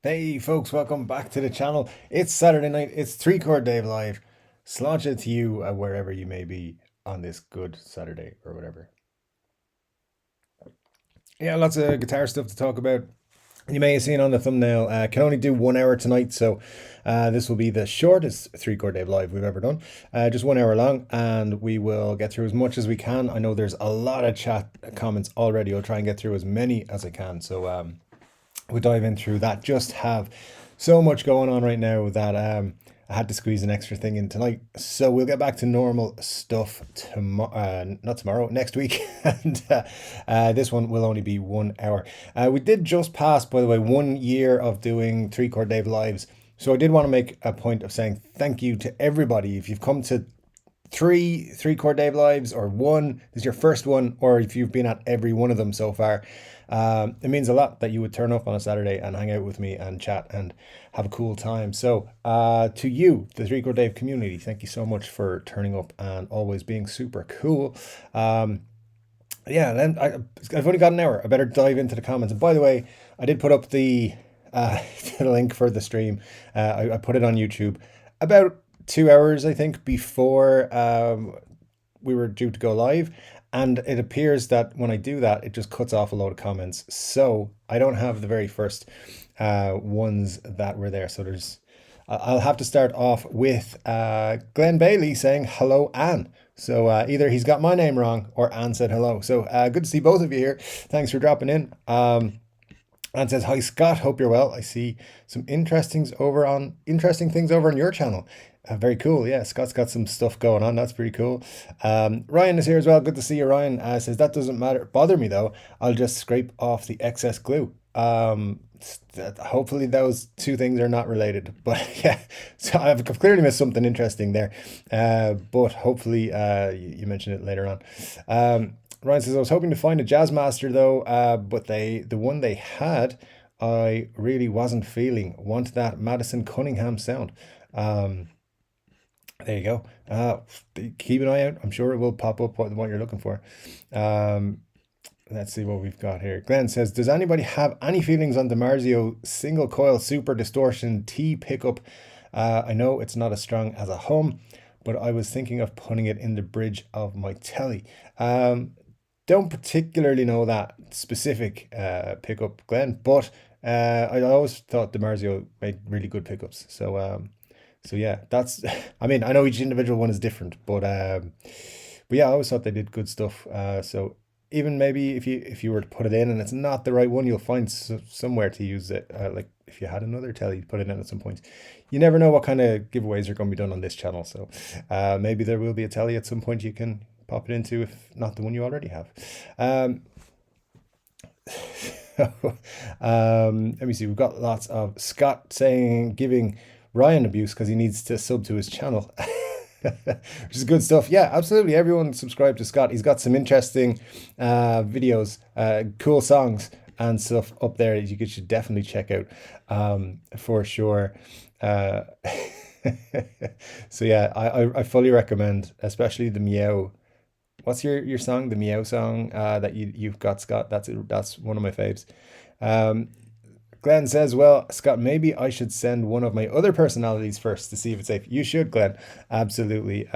Hey folks, welcome back to the channel. It's Saturday night, it's 3 Chord Dave live. Slaunch it to you wherever you may be on this good Saturday or whatever. Yeah, lots of guitar stuff to talk about. You may have seen on the thumbnail, can only do 1 hour tonight, so this will be the shortest 3 Chord Dave live we've ever done. Just 1 hour long, and we will get through as much as we can. I know there's a lot of chat comments already. I'll try and get through as many as I can. So we'll dive in through that. Just have so much going on right now that I had to squeeze an extra thing in tonight. So we'll get back to normal stuff tomorrow, not tomorrow, next week. And this one will only be 1 hour. We did just pass, by the way, 1 year of doing 3 Chord Dave lives. So I did want to make a point of saying thank you to everybody. If you've come to three Chord Dave lives, or one, this is your first one, or if you've been at every one of them so far, it means a lot that you would turn up on a Saturday and hang out with me and chat and have a cool time. So to you, the 3 Chord Dave community, thank you so much for turning up and always being super cool. Yeah, then I've only got an hour. I better dive into the comments. And by the way, I did put up the the link for the stream. I put it on YouTube about 2 hours, I think, before we were due to go live. And it appears that when I do that, it just cuts off a load of comments. So I don't have the very first ones that were there. So I'll have to start off with Glenn Bailey saying, hello, Anne. So either he's got my name wrong or Anne said hello. So good to see both of you here. Thanks for dropping in. Anne says, hi, Scott. Hope you're well. I see some interesting things over on your channel. Very cool. Yeah, Scott's got some stuff going on. That's pretty cool. Ryan is here as well. Good to see you, Ryan. Says, that doesn't bother me though. I'll just scrape off the excess glue. Hopefully those two things are not related. But yeah, so I've clearly missed something interesting there. But hopefully you mentioned it later on. Ryan says, I was hoping to find a Jazzmaster though, but the one they had, I really wasn't feeling. Want that Madison Cunningham sound. There you go. Keep an eye out. I'm sure it will pop up what you're looking for. Let's see what we've got here. Glenn says, does anybody have any feelings on DiMarzio single coil super distortion T pickup? I know it's not as strong as a hum, but I was thinking of putting it in the bridge of my telly. Don't particularly know that specific pickup, Glenn, but I always thought DiMarzio made really good pickups. So yeah, that's. I mean, I know each individual one is different, but yeah, I always thought they did good stuff. So even maybe if you were to put it in and it's not the right one, you'll find somewhere to use it. Like if you had another telly, you'd put it in at some point. You never know what kind of giveaways are going to be done on this channel. So maybe there will be a telly at some point you can pop it into, if not the one you already have. Let me see. We've got lots of Scott saying, giving Ryan abuse because he needs to sub to his channel. Which is good stuff. Yeah, absolutely. Everyone subscribe to Scott. He's got some interesting videos, cool songs and stuff up there that you should definitely check out for sure. So yeah, I fully recommend, especially the Meow. What's your song? The Meow song that you've got, Scott. That's one of my faves. Glenn says, well, Scott, maybe I should send one of my other personalities first to see if it's safe. You should, Glenn. Absolutely.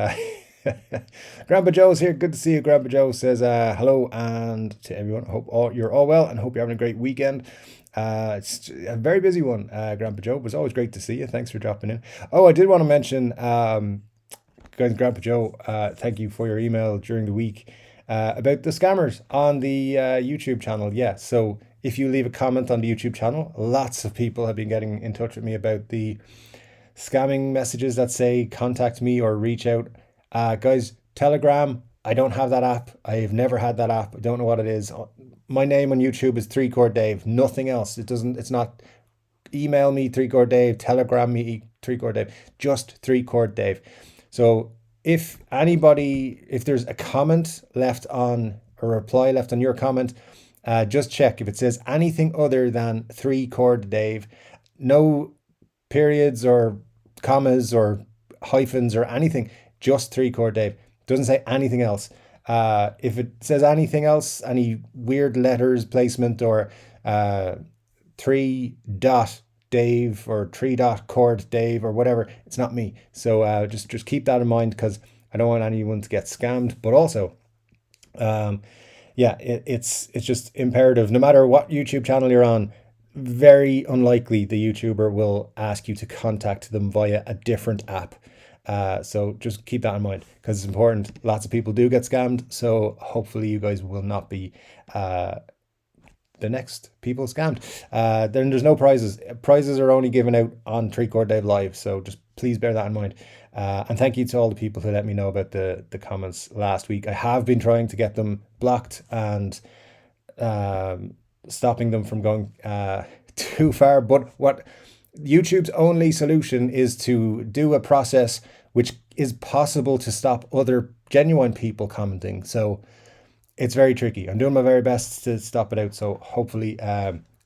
Grandpa Joe's here. Good to see you. Grandpa Joe says hello and to everyone. I hope you're all well and hope you're having a great weekend. It's a very busy one, Grandpa Joe. It was always great to see you. Thanks for dropping in. Oh, I did want to mention, guys, Grandpa Joe, thank you for your email during the week about the scammers on the YouTube channel. Yeah, so if you leave a comment on the YouTube channel, lots of people have been getting in touch with me about the scamming messages that say contact me or reach out. Guys, Telegram, I don't have that app. I've never had that app. I don't know what it is. My name on YouTube is 3Chord Dave, nothing else. It's not email me 3Chord Dave, Telegram me 3Chord Dave, just 3Chord Dave. So if there's a comment left on, a reply left on your comment, just check if it says anything other than 3Chord Dave, no periods or commas or hyphens or anything, just 3Chord Dave. Doesn't say anything else. If it says anything else, any weird letters placement or 3 dot Dave or 3 Chord Dave or whatever. It's not me. So just keep that in mind, because I don't want anyone to get scammed. But also, yeah, it's just imperative. No matter what YouTube channel you're on, very unlikely the YouTuber will ask you to contact them via a different app. So just keep that in mind, because it's important. Lots of people do get scammed, so hopefully you guys will not be the next people scammed. Then there's no prizes. Prizes are only given out on 3 Chord Dave Live, so just please bear that in mind. And thank you to all the people who let me know about the comments last week. I have been trying to get them blocked and stopping them from going too far, but what YouTube's only solution is to do a process which is possible to stop other genuine people commenting. So it's very tricky. I'm doing my very best to stop it out, so hopefully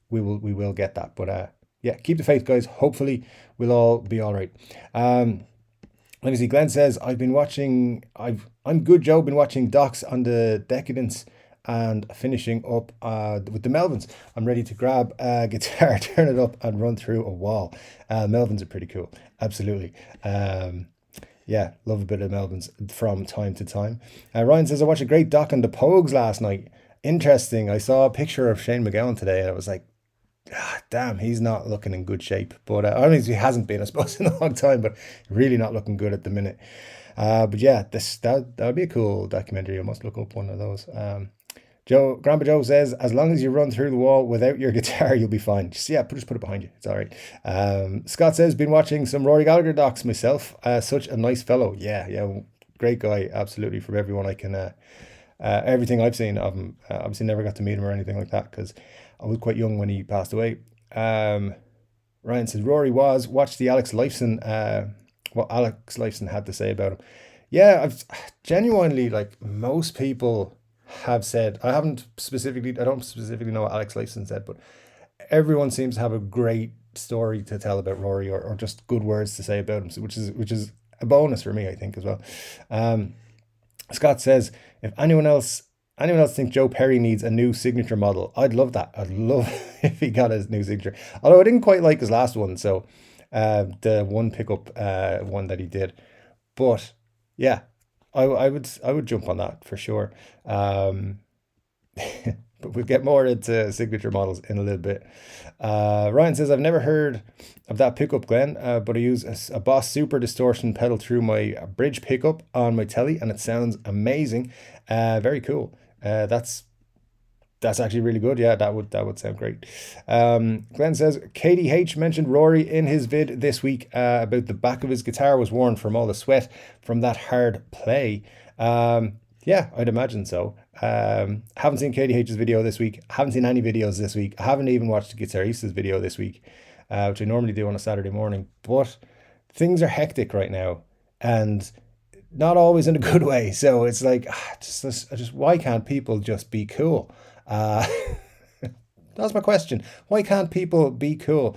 we will get that. But yeah, keep the faith, guys. Hopefully we'll all be all right. Let me see. Glenn says, I'm good, Joe. Been watching docs on the Decadence and finishing up with the Melvins. I'm ready to grab a guitar, turn it up, and run through a wall. Melvins are pretty cool. Absolutely. Yeah, love a bit of Melvins from time to time. Ryan says, I watched a great doc on the Pogues last night. Interesting. I saw a picture of Shane MacGowan today, and I was like, damn, he's not looking in good shape. But I mean, he hasn't been, I suppose, in a long time, but really not looking good at the minute. But yeah, that would be a cool documentary. I must look up one of those. Grandpa Joe says, as long as you run through the wall without your guitar, you'll be fine. Just put it behind you. It's all right. Scott says, been watching some Rory Gallagher docs myself. Such a nice fellow. Yeah, great guy. Absolutely. From everyone I can, everything I've seen of him. Obviously never got to meet him or anything like that, because I was quite young when he passed away. Ryan says, Rory watched the Alex Lifeson, what Alex Lifeson had to say about him. Yeah, I've genuinely, like most people have said, I don't specifically know what Alex Lifeson said, but everyone seems to have a great story to tell about Rory, or just good words to say about him, which is a bonus for me, I think, as well. Scott says, if anyone else thinks Joe Perry needs a new signature model, I'd love that. I'd love if he got his new signature. Although I didn't quite like his last one, so the one pickup one that he did. But yeah, I would jump on that for sure. But we'll get more into signature models in a little bit. Ryan says, I've never heard of that pickup, Glenn, but I use a Boss Super distortion pedal through my bridge pickup on my telly, and it sounds amazing. Very cool. That's actually really good. Yeah, that would sound great. Glenn says, KDH mentioned Rory in his vid this week about the back of his guitar was worn from all the sweat from that hard play. Yeah, I'd imagine so. Haven't seen KDH's video this week. Haven't seen any videos this week. I haven't even watched the Guitarista's video this week, which I normally do on a Saturday morning. But things are hectic right now, and not always in a good way. So it's like, just why can't people just be cool? That's my question. Why can't people be cool?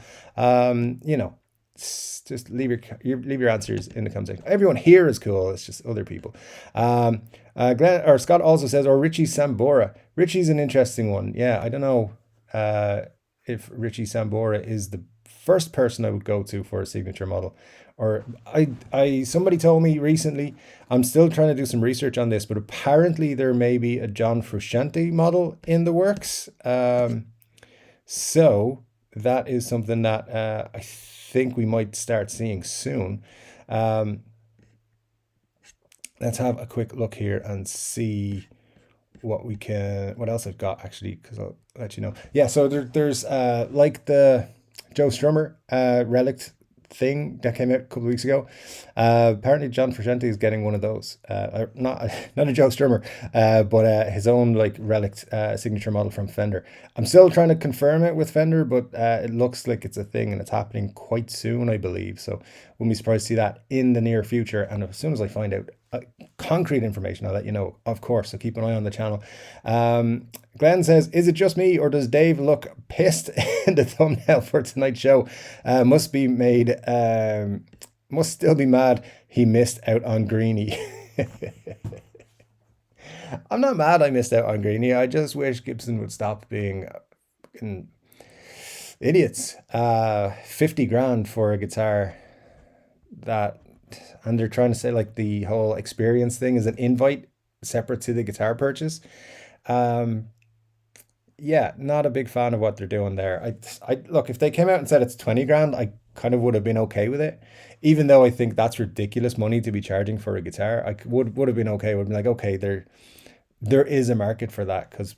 Just leave your answers in the comment section. Everyone here is cool. It's just other people. Scott also says, or Richie Sambora. Richie's an interesting one. Yeah, I don't know if Richie Sambora is the first person I would go to for a signature model. Or somebody told me recently, I'm still trying to do some research on this, but apparently there may be a John Frusciante model in the works. So that is something that I think we might start seeing soon. Let's have a quick look here and see what else I've got, actually, because I'll let you know. Yeah, so there's like the Joe Strummer relic'd thing that came out a couple of weeks ago. Apparently John Frusciante is getting one of those. Not a Joe Strummer, but his own like relic'd signature model from Fender. I'm still trying to confirm it with Fender, but it looks like it's a thing and it's happening quite soon, I believe. So wouldn't be surprised to see that in the near future. And as soon as I find out concrete information, I'll let you know, of course. So keep an eye on the channel. Glenn says, is it just me, or does Dave look pissed in the thumbnail for tonight's show? Must still be mad he missed out on Greenie. I'm not mad I missed out on Greenie. I just wish Gibson would stop being Idiots. 50 grand for a guitar that, and they're trying to say like the whole experience thing is an invite separate to the guitar purchase. Um, yeah, not a big fan of what they're doing there. I look, if they came out and said it's 20 grand, I kind of would have been okay with it. Even though I think that's ridiculous money to be charging for a guitar, would have been okay. Would be like, okay, there is a market for that because,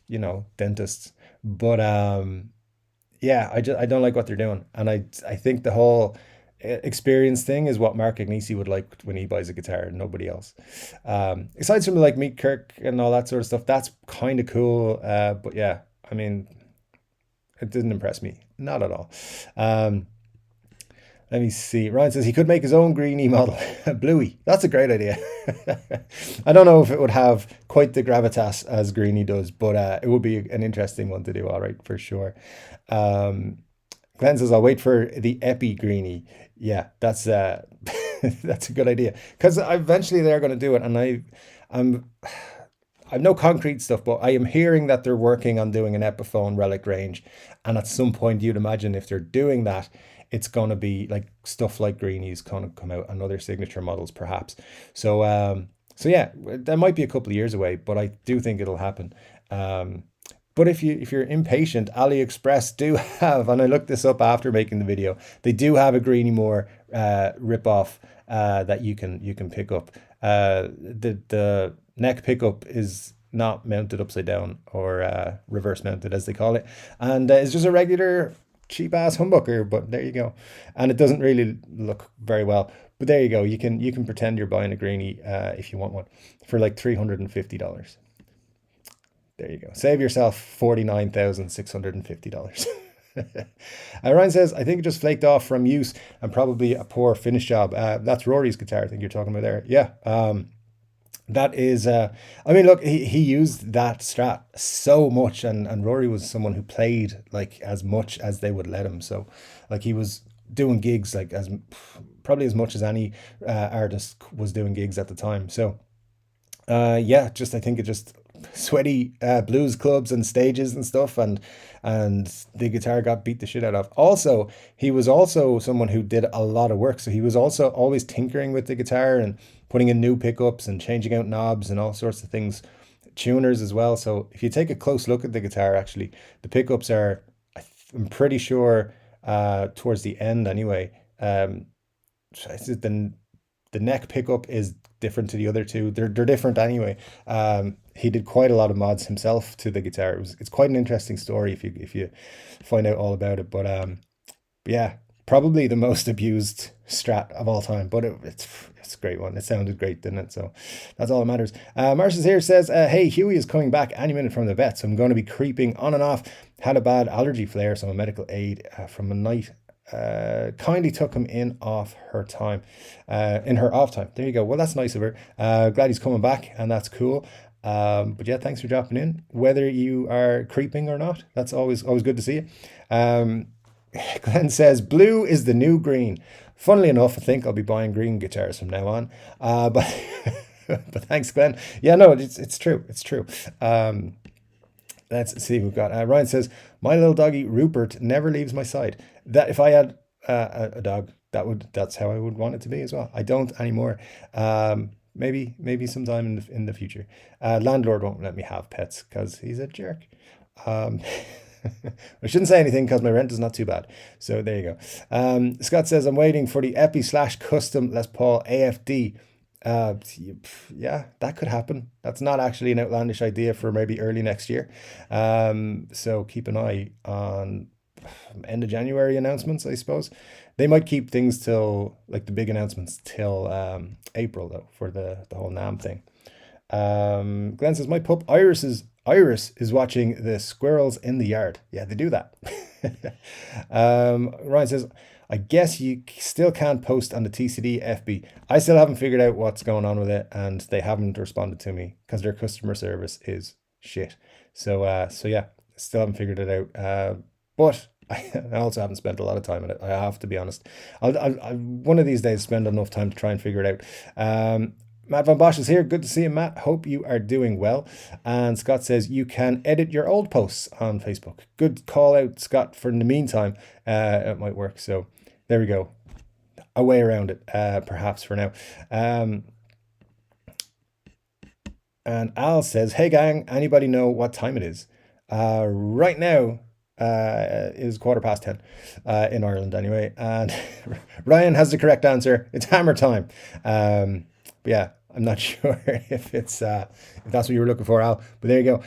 dentists. But yeah, I don't like what they're doing. And I think the whole experience thing is what Mark Agnesi would like when he buys a guitar and nobody else. Aside from like Meet Kirk and all that sort of stuff, that's kind of cool. But yeah, I mean, it didn't impress me, not at all. Um, Let me see. Ryan says he could make his own greenie model, Bluey. That's a great idea. I don't know if it would have quite the gravitas as Greenie does, but it would be an interesting one to do. All right, for sure. Um, Glenn says I'll wait for the Epi Greenie. Yeah, that's that's a good idea because eventually they're going to do it, and I'm I've no concrete stuff, but I am hearing that they're working on doing an Epiphone relic range. And at some point, you'd imagine if they're doing that, it's going to be like stuff like Greenies kind of come out and other signature models, perhaps. So yeah, that might be a couple of years away, but I do think it'll happen. Um, but if you're impatient, AliExpress do have, and I looked this up after making the video, they do have a Greenie Moore rip off that you can pick up. The neck pickup is not mounted upside down or reverse mounted as they call it, and it's just a regular cheap ass humbucker. But there you go, and it doesn't really look very well. But there you go. You can pretend you're buying a Greenie if you want one for like $350. There you go. Save yourself $49,650. Ryan says, I think it just flaked off from use and probably a poor finish job. That's Rory's guitar, I think you're talking about there. Yeah. That is, I mean, look, he used that Strat so much, and Rory was someone who played like as much as they would let him. So, like, he was doing gigs like as probably as much as any artist was doing gigs at the time. So, yeah, just I think it just sweaty blues clubs and stages and stuff, and the guitar got beat the shit out of. Also, he was also someone who did a lot of work, so he was also always tinkering with the guitar and putting in new pickups and changing out knobs and all sorts of things, tuners as well. So if you take a close look at the guitar, actually, the pickups are, I'm pretty sure, towards the end anyway. The neck pickup is different to the other two. They're different anyway. He did quite a lot of mods himself to the guitar. It's quite an interesting story if you find out all about it. But yeah, probably the most abused Strat of all time. But it's a great one. It sounded great, didn't it? So that's all that matters. Marcia's here says, hey, Huey is coming back any minute from the vet, so I'm going to be creeping on and off. Had a bad allergy flare, so I'm a medical aid from a night. Kindly took him in off her time, in her off time. There you go. Well, that's nice of her. Glad he's coming back, and that's cool. But yeah, thanks for dropping in. Whether you are creeping or not, that's always good to see you. Glenn says blue is the new green. Funnily enough, I think I'll be buying green guitars from now on. But but thanks, Glenn. Yeah, no, it's true. It's true. Let's see who we've got. Ryan says, my little doggy Rupert never leaves my side. That if I had a dog, that's how I would want it to be as well. I don't anymore. Maybe sometime in the future. Landlord won't let me have pets because he's a jerk. Um, I shouldn't say anything because my rent is not too bad. So there you go. Scott says, I'm waiting for the Epi/custom Les Paul AFD. Yeah, that could happen. That's not actually an outlandish idea for maybe early next year. So keep an eye on end of January announcements, I suppose. They might keep things till like the big announcements till April though for the whole NAMM thing. Glenn says, my pup Iris is watching the squirrels in the yard. Yeah, they do that. Ryan says, I guess you still can't post on the TCD FB. I still haven't figured out what's going on with it, and they haven't responded to me because their customer service is shit. So yeah, still haven't figured it out. But I also haven't spent a lot of time on it. I have to be honest. I'll one of these days spend enough time to try and figure it out. Matt Van Bosch is here. Good to see you, Matt. Hope you are doing well. And Scott says you can edit your old posts on Facebook. Good call out, Scott. For in the meantime, it might work. So there we go. A way around it, perhaps for now. And Al says, "Hey gang, anybody know what time it is? Right now, is 10:15 in Ireland anyway." And Ryan has the correct answer. It's hammer time. But yeah, I'm not sure if that's what you were looking for, Al. But there you go.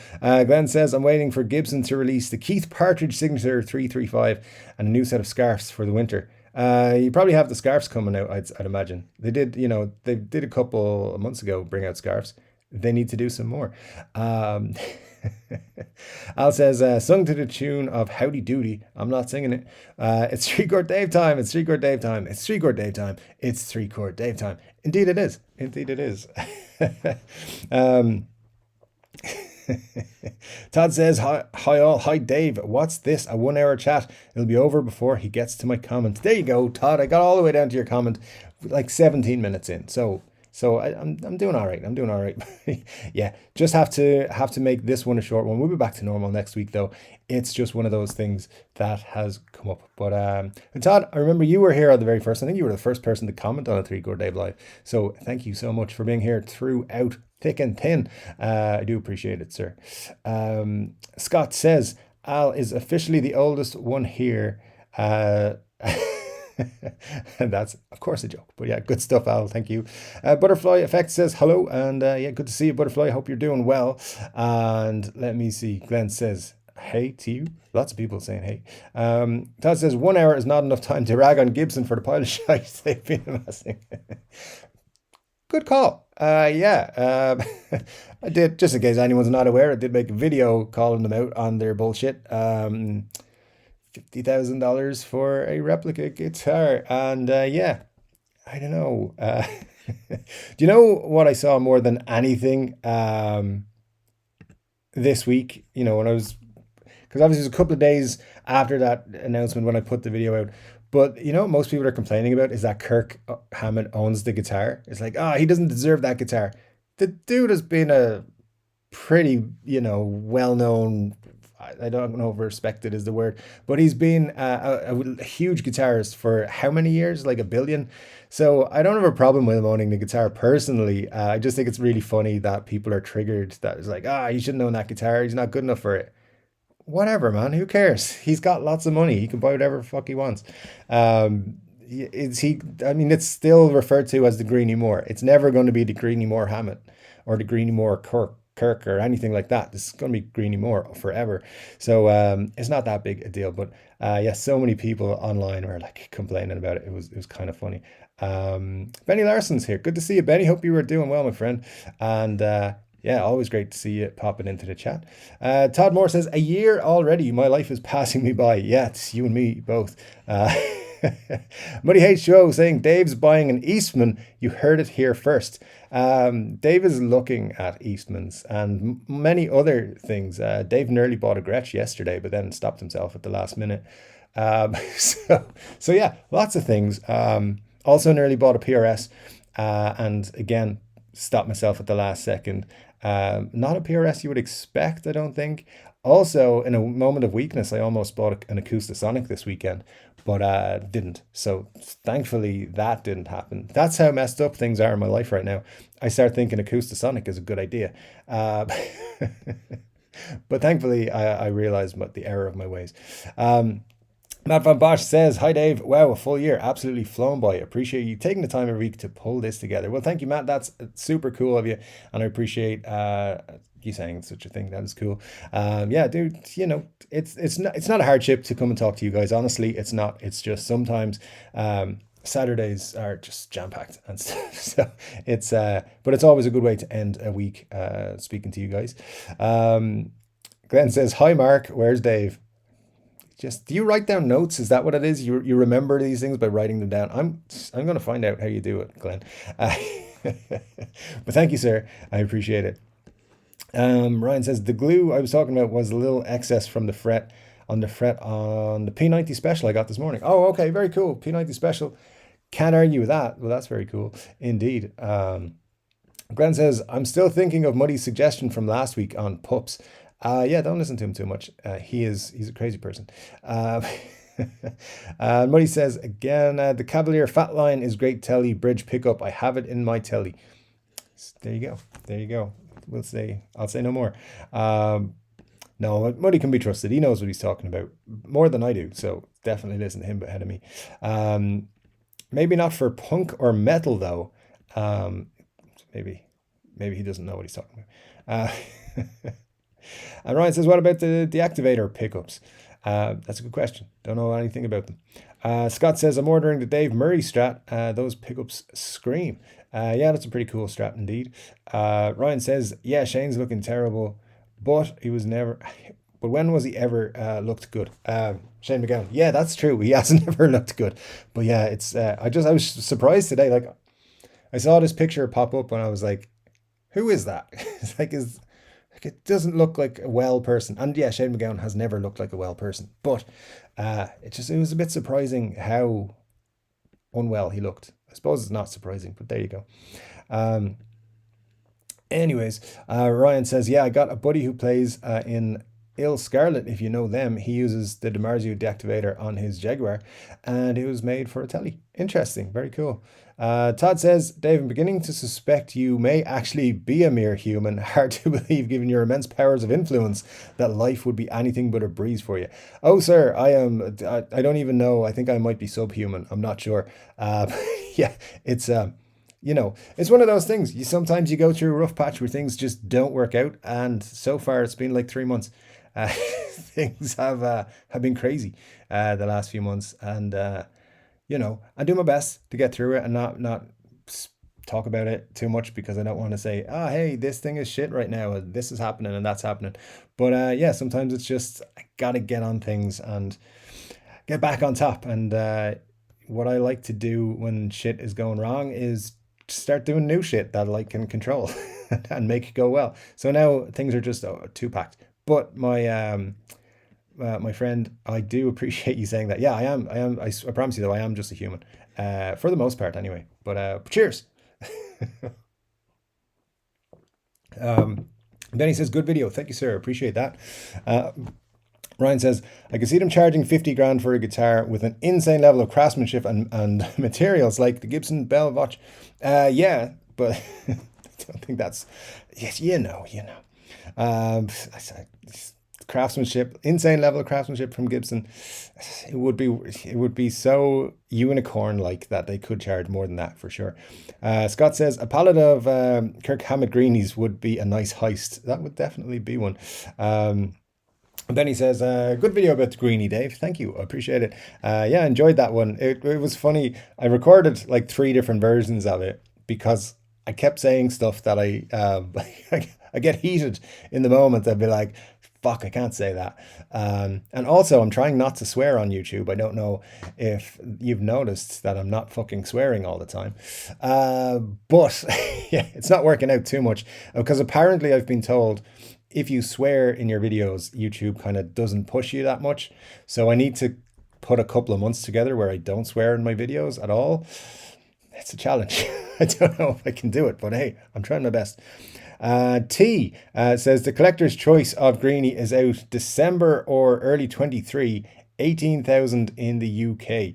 Glenn says, "I'm waiting for Gibson to release the Keith Partridge Signature 335 and a new set of scarves for the winter." You probably have the scarves coming out, I'd imagine. They did, they did a couple of months ago bring out scarves. They need to do some more. Al says, "Sung to the tune of Howdy Doody." I'm not singing it. It's three chord Dave time. It's three chord Dave time. It's three chord Dave time. It's three chord Dave time. Indeed it is. Indeed it is. Todd says, hi all. Hi Dave. What's this? A 1 hour chat. It'll be over before he gets to my comment. There you go, Todd. I got all the way down to your comment like 17 minutes in. So I'm doing all right. I'm doing all right. Yeah, just have to make this one a short one. We'll be back to normal next week though. It's just one of those things that has come up. But and Todd, I remember you were here on the very first. I think you were the first person to comment on a 3 chord Dave live. So thank you so much for being here throughout thick and thin. I do appreciate it, sir. Scott says Al is officially the oldest one here. And that's of course a joke, but yeah, good stuff, Al. Thank you. Butterfly Effect says hello, and yeah, good to see you, Butterfly. Hope you're doing well. And let me see. Glenn says hey to you. Lots of people saying hey. Todd says 1 hour is not enough time to rag on Gibson for the pile of shite they've been amassing. Good call. Yeah. I did, just in case anyone's not aware, I did make a video calling them out on their bullshit. $50,000 for a replica guitar, and yeah, I don't know. Do you know what I saw more than anything this week? When I was, because obviously it was a couple of days after that announcement when I put the video out. But what most people are complaining about is that Kirk Hammett owns the guitar. It's like, he doesn't deserve that guitar. The dude has been a pretty, well-known, I don't know if respected is the word, but he's been a huge guitarist for how many years? Like a billion. So I don't have a problem with him owning the guitar personally. I just think it's really funny that people are triggered. That it's like, you shouldn't own that guitar. He's not good enough for it. Whatever, man. Who cares? He's got lots of money. He can buy whatever the fuck he wants. It's still referred to as the Greeny Moore. It's never going to be the Greeny Moore Hammett or the Greeny Moore Kirk or anything like that. This is going to be Greeny Moore forever. So it's not that big a deal. But yeah, so many people online were like complaining about it. It was kind of funny. Benny Larson's here. Good to see you, Benny. Hope you were doing well, my friend. And yeah, always great to see you popping into the chat. Todd Moore says, a year already. My life is passing me by. Yeah, it's you and me both. Muddy H Joe saying Dave's buying an Eastman. You heard it here first. Dave is looking at Eastmans and many other things. Dave nearly bought a Gretsch yesterday, but then stopped himself at the last minute. So yeah, lots of things. Also nearly bought a PRS, and again stopped myself at the last second. Not a PRS you would expect, I don't think. Also, in a moment of weakness, I almost bought an Acoustasonic this weekend, but didn't. So thankfully that didn't happen. That's how messed up things are in my life right now. I start thinking Acoustasonic is a good idea. But thankfully I realized the error of my ways. Matt Van Bosch says, hi Dave, wow, a full year, absolutely flown by. Appreciate you taking the time every week to pull this together. Well, thank you, Matt. That's super cool of you, and I appreciate you saying such a thing. That is cool. Yeah, dude, it's not a hardship to come and talk to you guys. Honestly, it's not. It's just sometimes Saturdays are just jam-packed and stuff. So it's but it's always a good way to end a week speaking to you guys. Glenn says, hi Mark, where's Dave? Do you write down notes? Is that what it is? You remember these things by writing them down? I'm going to find out how you do it, Glenn. But thank you, sir. I appreciate it. Ryan says the glue I was talking about was a little excess from the fret on the P90 Special I got this morning. Oh, okay, very cool. P90 Special. Can't argue with that. Well, that's very cool indeed. Glenn says, I'm still thinking of Muddy's suggestion from last week on pups. Yeah, don't listen to him too much. He's a crazy person. Muddy says, again, the Cavalier Fat Line is great telly bridge pickup. I have it in my telly. There you go. There you go. I'll say no more. No, Muddy can be trusted. He knows what he's talking about more than I do. So definitely listen to him ahead of me. Maybe not for punk or metal though. Maybe he doesn't know what he's talking about. And Ryan says, what about the deactivator pickups? That's a good question. Don't know anything about them. Scott says, I'm ordering the Dave Murray Strat. Those pickups scream. Yeah, that's a pretty cool Strat indeed. Ryan says, yeah, Shane's looking terrible, but he was never... But when was he ever looked good? Shane McGowan. Yeah, that's true. He hasn't ever looked good. But yeah, it's... I was surprised today. Like, I saw this picture pop up and I was like, who is that? It's like, it doesn't look like a well person. And yeah, Shane McGowan has never looked like a well person. But it was a bit surprising how unwell he looked. I suppose it's not surprising, but there you go. Anyways, Ryan says, yeah, I got a buddy who plays in Il Scarlet, if you know them. He uses the DiMarzio deactivator on his Jaguar, and it was made for a telly. Interesting, very cool. Todd says, Dave, I'm beginning to suspect you may actually be a mere human. Hard to believe, given your immense powers of influence, that life would be anything but a breeze for you. Oh, sir, I don't even know. I think I might be subhuman. I'm not sure. Yeah, it's... it's one of those things. Sometimes you go through a rough patch where things just don't work out, and so far it's been like 3 months. Things have been crazy the last few months, and I do my best to get through it and not talk about it too much, because I don't want to say, hey, this thing is shit right now, and this is happening and that's happening. But yeah, sometimes it's just I gotta get on things and get back on top. And what I like to do when shit is going wrong is start doing new shit that I can control and make it go well. So now things are just too packed. But my friend, I do appreciate you saying that. Yeah, I am. I promise you though, I am just a human, for the most part anyway. But cheers. Benny says, good video. Thank you, sir. Appreciate that. Ryan says, I can see them charging 50 grand for a guitar with an insane level of craftsmanship and materials like the Gibson Bell watch. Yeah, but I don't think that's... Yes, you know. Craftsmanship, insane level of craftsmanship from Gibson. It would be so unicorn like that they could charge more than that for sure. Scott says, a pallet of Kirk Hammett Greenies would be a nice heist. That would definitely be one. And then he says, good video about the Greenie, Dave. Thank you. I appreciate it. Yeah, I enjoyed that one. It was funny. I recorded like 3 different versions of it because I kept saying stuff that I get heated in the moment. I'd be like, fuck, I can't say that. And also, I'm trying not to swear on YouTube. I don't know if you've noticed that I'm not fucking swearing all the time. But yeah, it's not working out too much because apparently I've been told if you swear in your videos, YouTube kind of doesn't push you that much. So I need to put a couple of months together where I don't swear in my videos at all. It's a challenge. I don't know if I can do it, but hey, I'm trying my best. T says the collector's choice of Greenie is out December or early 23, 18,000 in the UK.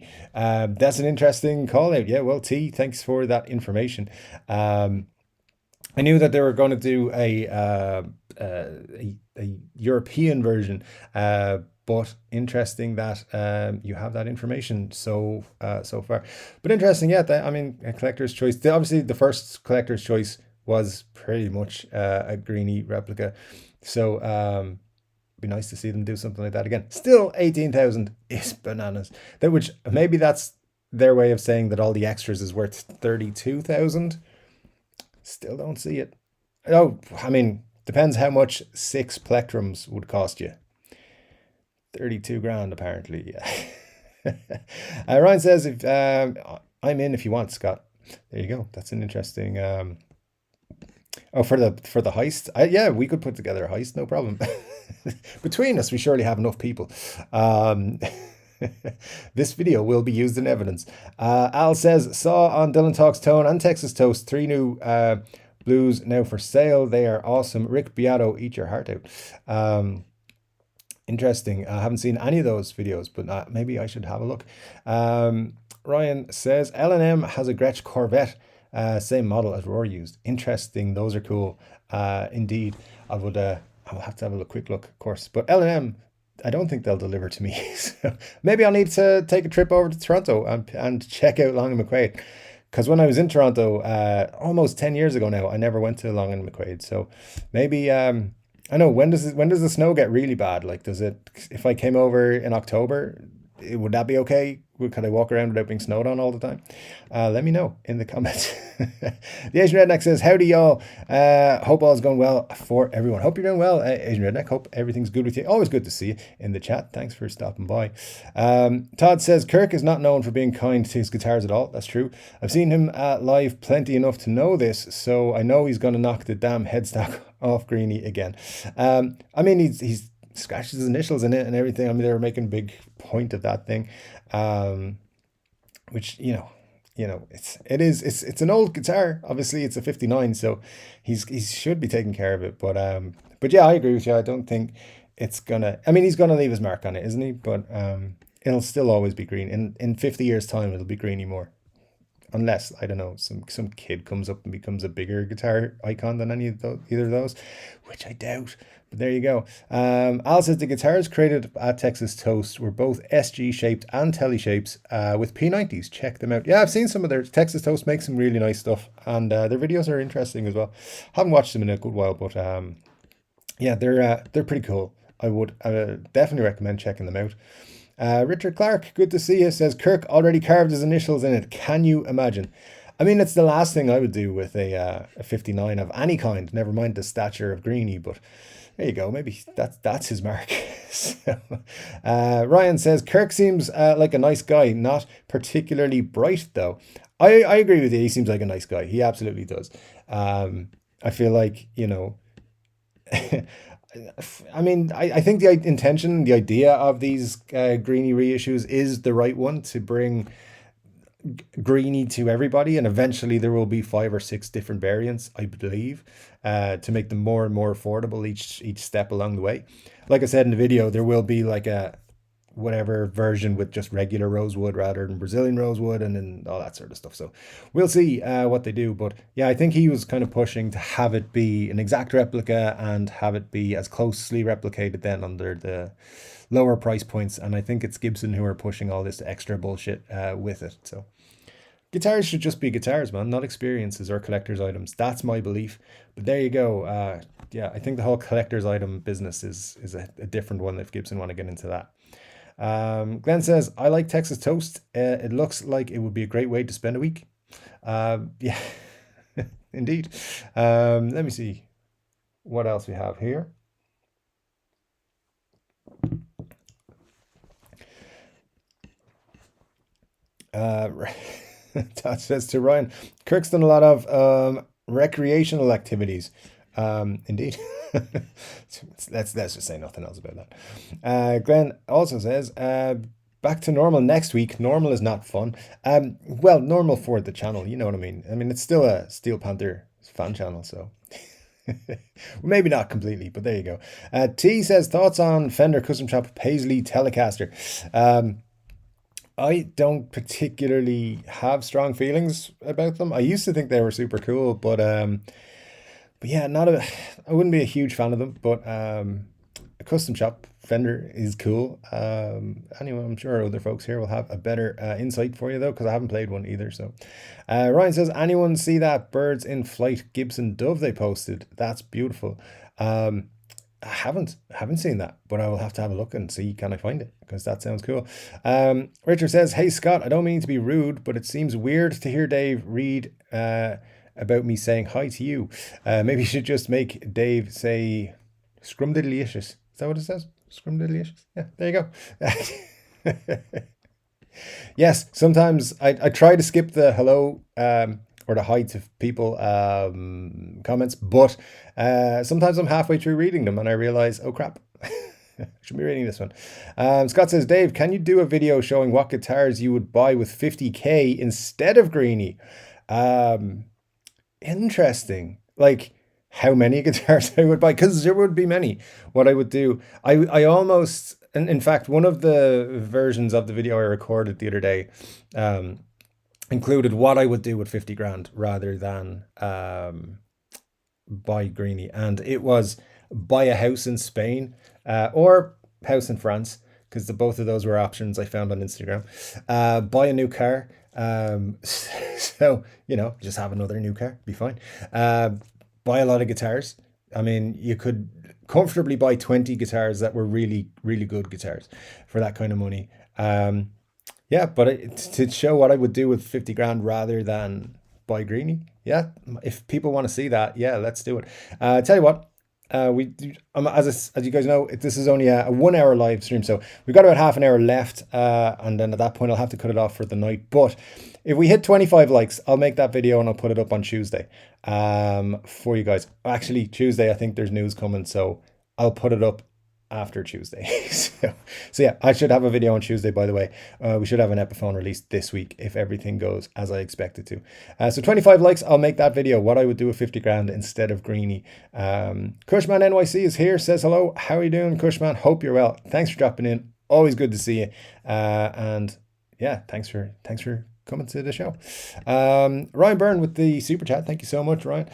That's an interesting call out. Yeah, well, T, thanks for that information. I knew that they were going to do a European version, but interesting that you have that information so far. But interesting, yeah. I mean, a collector's choice. Obviously, the first collector's choice was pretty much a Greenie replica. So be nice to see them do something like that again. Still, 18,000 is bananas. Which maybe that's their way of saying that all the extras is worth 32,000. Still don't see it. Oh, I mean, depends how much 6 plectrums would cost you. 32 grand, apparently. Yeah. Ryan says, if I'm in if you want, Scott. There you go. That's an interesting... Oh, for the heist? Yeah, we could put together a heist, no problem. Between us, we surely have enough people. This video will be used in evidence. Al says, saw on Dylan Talks Tone and Texas Toast 3 new Blues now for sale. They are awesome. Rick Beato, eat your heart out. Interesting. I haven't seen any of those videos, but maybe I should have a look. Ryan says L&M has a Gretsch Corvette, same model as Rory used. Interesting. Those are cool. Indeed. I will have to have a quick look, of course. But L&M, I don't think they'll deliver to me. So maybe I'll need to take a trip over to Toronto and check out Long and McQuaid. Because when I was in Toronto, almost 10 years ago now, I never went to Long and McQuaid. So maybe I know, when does the snow get really bad? Like, if I came over in October, would that be okay? Could I walk around without being snowed on all the time? Let me know in the comments. The Asian Redneck says, howdy y'all. Hope all is going well for everyone. Hope you're doing well, Asian Redneck. Hope everything's good with you. Always good to see you in the chat. Thanks for stopping by. Todd says, Kirk is not known for being kind to his guitars at all. That's true. I've seen him live plenty enough to know this, so I know he's going to knock the damn headstock off Greenie again. I mean, he's scratched his initials in it and everything. I mean, they were making a big point of that thing, which it's an old guitar. Obviously, it's a 59, so he should be taking care of it. But yeah, I agree with you. I don't think it's gonna. I mean, he's gonna leave his mark on it, isn't he? But it'll still always be green. In 50 years' time, it'll be greeny more. Unless, I don't know, some kid comes up and becomes a bigger guitar icon than either of those, which I doubt. But there you go. Al says the guitars created at Texas Toast were both SG shaped and Tele shapes with P90s. Check them out. Yeah, I've seen some of their Texas Toast make some really nice stuff, and their videos are interesting as well. Haven't watched them in a good while, but yeah, they're pretty cool. I would definitely recommend checking them out. Richard Clark, good to see you, says Kirk already carved his initials in it. Can you imagine? I mean, it's the last thing I would do with a 59 of any kind, never mind the stature of Greenie, but there you go. Maybe that's his mark. So, Ryan says Kirk seems like a nice guy, not particularly bright though. I agree with you. He seems like a nice guy. He absolutely does. I feel like, I mean, I think the intention, the idea of these Greenie reissues is the right one, to bring Greenie to everybody, and eventually there will be 5 or 6 different variants, I believe, to make them more and more affordable each step along the way. Like I said in the video, there will be like a whatever version with just regular rosewood rather than Brazilian rosewood and all that sort of stuff. So we'll see what they do. But yeah, I think he was kind of pushing to have it be an exact replica and have it be as closely replicated then under the lower price points. And I think it's Gibson who are pushing all this extra bullshit with it. So guitars should just be guitars, man, not experiences or collector's items. That's my belief. But there you go. Yeah, I think the whole collector's item business is a different one if Gibson want to get into that. Glenn says, I like Texas Toast. It looks like it would be a great way to spend a week. Yeah, indeed. Let me see what else we have here. That says to Ryan, Kirk's done a lot of recreational activities. Indeed. let's just say nothing else about that. Glenn also says, back to normal next week. Normal is not fun. Well, normal for the channel, you know what I mean. I mean, it's still a Steel Panther fan channel, so maybe not completely, but there you go. T says, thoughts on Fender Custom Shop Paisley Telecaster. I don't particularly have strong feelings about them. I used to think they were super cool, but yeah, I wouldn't be a huge fan of them, but a custom shop Fender is cool. Anyway, I'm sure other folks here will have a better insight for you though, because I haven't played one either. So Ryan says, anyone see that Birds in Flight Gibson Dove they posted? That's beautiful. I haven't seen that, but I will have to have a look and see, can I find it, because that sounds cool. Richard says, hey Scott, I don't mean to be rude, but it seems weird to hear Dave read about me saying hi to you. Maybe you should just make Dave say scrumdiddlyicious. Is that what it says? Scrumdiddlyicious? Yeah, there you go. Yes, sometimes I try to skip the hello or the hi to people comments, but sometimes I'm halfway through reading them and I realize, oh crap, I should be reading this one. Scott says, Dave, can you do a video showing what guitars you would buy with 50k instead of Greenie? Interesting. like how many guitars I would buy, because there would be many. What I would do, I almost, and in fact, one of the versions of the video I recorded the other day um, included what I would do with 50 grand rather than buy greenie, and it was buy a house in Spain or house in France, because the both of those were options I found on Instagram. Buy a new car. So just have another new car, be fine. Buy a lot of guitars. I mean, you could comfortably buy 20 guitars that were really, really good guitars for that kind of money. Yeah, but to show what I would do with 50 grand rather than buy greenie. Yeah, if people want to see that, yeah, let's do it. Tell you what, as you guys know, this is only a 1 hour live stream, so we've got about half an hour left, and then at that point I'll have to cut it off for the night. But if we hit 25 likes, I'll make that video and I'll put it up on Tuesday for you guys. Actually, Tuesday I think there's news coming, so I'll put it up after Tuesday. So yeah, I should have a video on Tuesday, by the way. We should have an Epiphone released this week if everything goes as I expect it to. So 25 likes, I'll make that video, what I would do with 50 grand instead of greenie. Cushman NYC is here, says hello. How are you doing, Cushman? Hope you're well. Thanks for dropping in. Always good to see you. And yeah, thanks for coming to the show. Ryan Byrne with the super chat. Thank you so much, Ryan.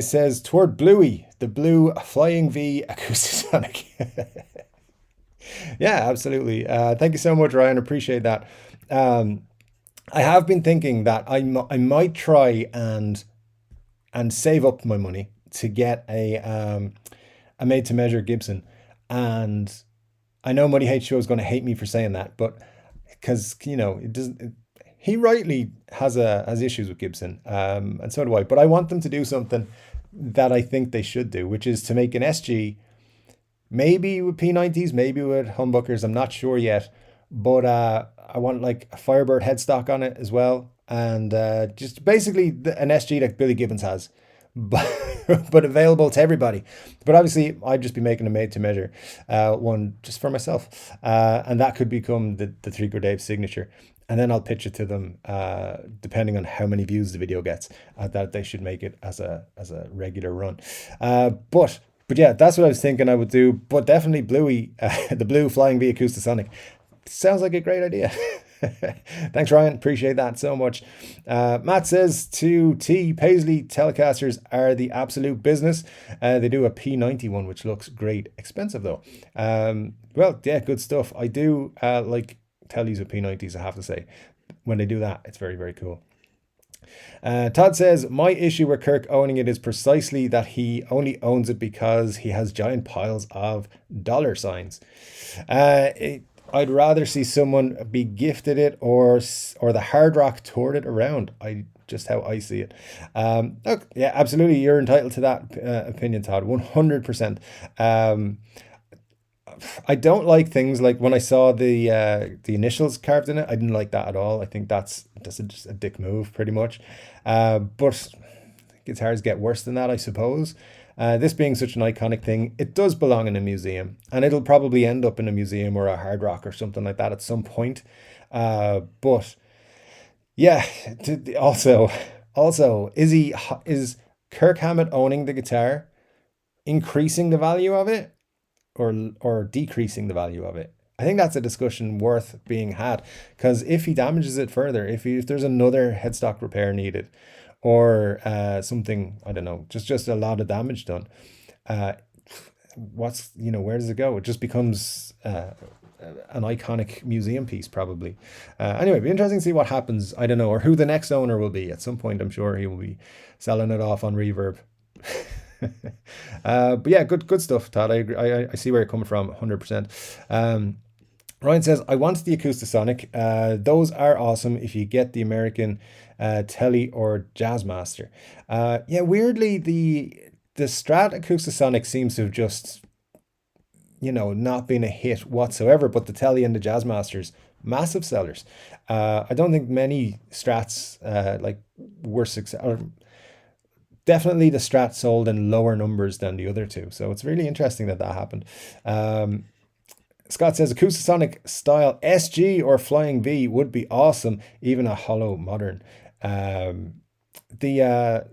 Says toward Bluey, the blue Flying V Acoustasonic. Yeah, absolutely. Thank you so much, Ryan. Appreciate that. I have been thinking that I might try and save up my money to get a made to measure Gibson. And I know Money Hate Show is going to hate me for saying that, but because it doesn't. He rightly has issues with Gibson, and so do I. But I want them to do something that I think they should do, which is to make an SG, maybe with P90s, maybe with humbuckers. I'm not sure yet, but I want like a Firebird headstock on it as well, and just basically an SG that Billy Gibbons has, but available to everybody. But obviously, I'd just be making a made to measure one just for myself, and that could become the Chord Dave signature. And then I'll pitch it to them, depending on how many views the video gets, that they should make it as a regular run. But yeah, that's what I was thinking I would do. But definitely Bluey, the blue Flying V Acoustasonic, sounds like a great idea. Thanks, Ryan. Appreciate that so much. Matt says to T, Paisley Telecasters are the absolute business. They do a P90 one, which looks great. Expensive though. Well, yeah, good stuff. I do like Tellies with P90s, I have to say. When they do that, it's very, very cool. Todd says, my issue with Kirk owning it is precisely that he only owns it because he has giant piles of dollar signs. I'd rather see someone be gifted it or the Hard Rock toured it around. Just how I see it. Look, yeah, absolutely. You're entitled to that opinion, Todd. 100%. I don't like things like when I saw the initials carved in it. I didn't like that at all. I think that's just a dick move, pretty much. But guitars get worse than that, I suppose. This being such an iconic thing, it does belong in a museum, and it'll probably end up in a museum or a Hard Rock or something like that at some point. But yeah, also, is Kirk Hammett owning the guitar increasing the value of it? Or decreasing the value of it? I think that's a discussion worth being had, because if he damages it further, if there's another headstock repair needed, or something, I don't know, just a lot of damage done, where does it go? It just becomes an iconic museum piece, probably. Anyway, it'd be interesting to see what happens. I don't know, or who the next owner will be. At some point, I'm sure he will be selling it off on Reverb. But yeah, good stuff, Todd. I agree. I see where you're coming from, 100%. Ryan says, I want the Acoustasonic. Those are awesome if you get the American Tele or Jazzmaster. Yeah, weirdly, the Strat Acoustasonic seems to have just, not been a hit whatsoever, but the Tele and the Jazzmasters, massive sellers. I don't think many Strats were successful. Definitely the Strat sold in lower numbers than the other two. So it's really interesting that happened. Scott says, Acoustasonic style SG or Flying V would be awesome, even a hollow modern. The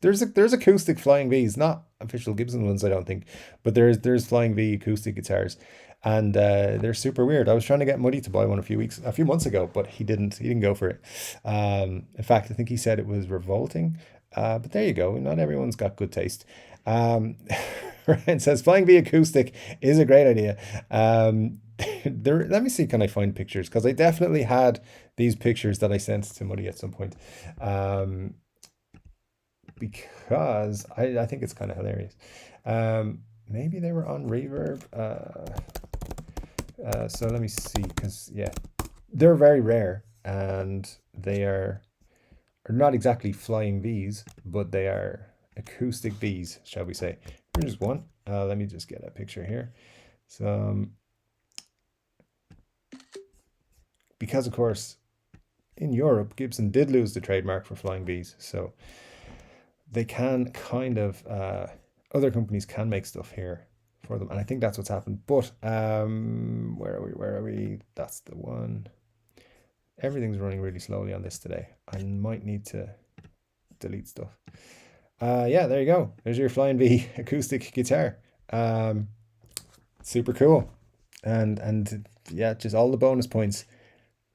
There's acoustic Flying V's, not official Gibson ones, I don't think, but there's Flying V acoustic guitars, and they're super weird. I was trying to get Muddy to buy one a few months ago, but he didn't go for it. In fact, I think he said it was revolting. But there you go. Not everyone's got good taste. Ryan says Flying V acoustic is a great idea. Let me see, can I find pictures? Because I definitely had these pictures that I sent to Muddy at some point. Because I think it's kind of hilarious. Maybe they were on Reverb. So let me see, because yeah, they're very rare, and they are not exactly Flying V's, but they are acoustic V's, shall we say. Here's one. Let me just get a picture here. So, because of course, in Europe, Gibson did lose the trademark for Flying V's, so they can kind of, other companies can make stuff here for them, and I think that's what's happened. But where are we? That's the one. Everything's running really slowly on this today. I might need to delete stuff. Yeah, there you go. There's your Flying V acoustic guitar. Super cool, and yeah, just all the bonus points.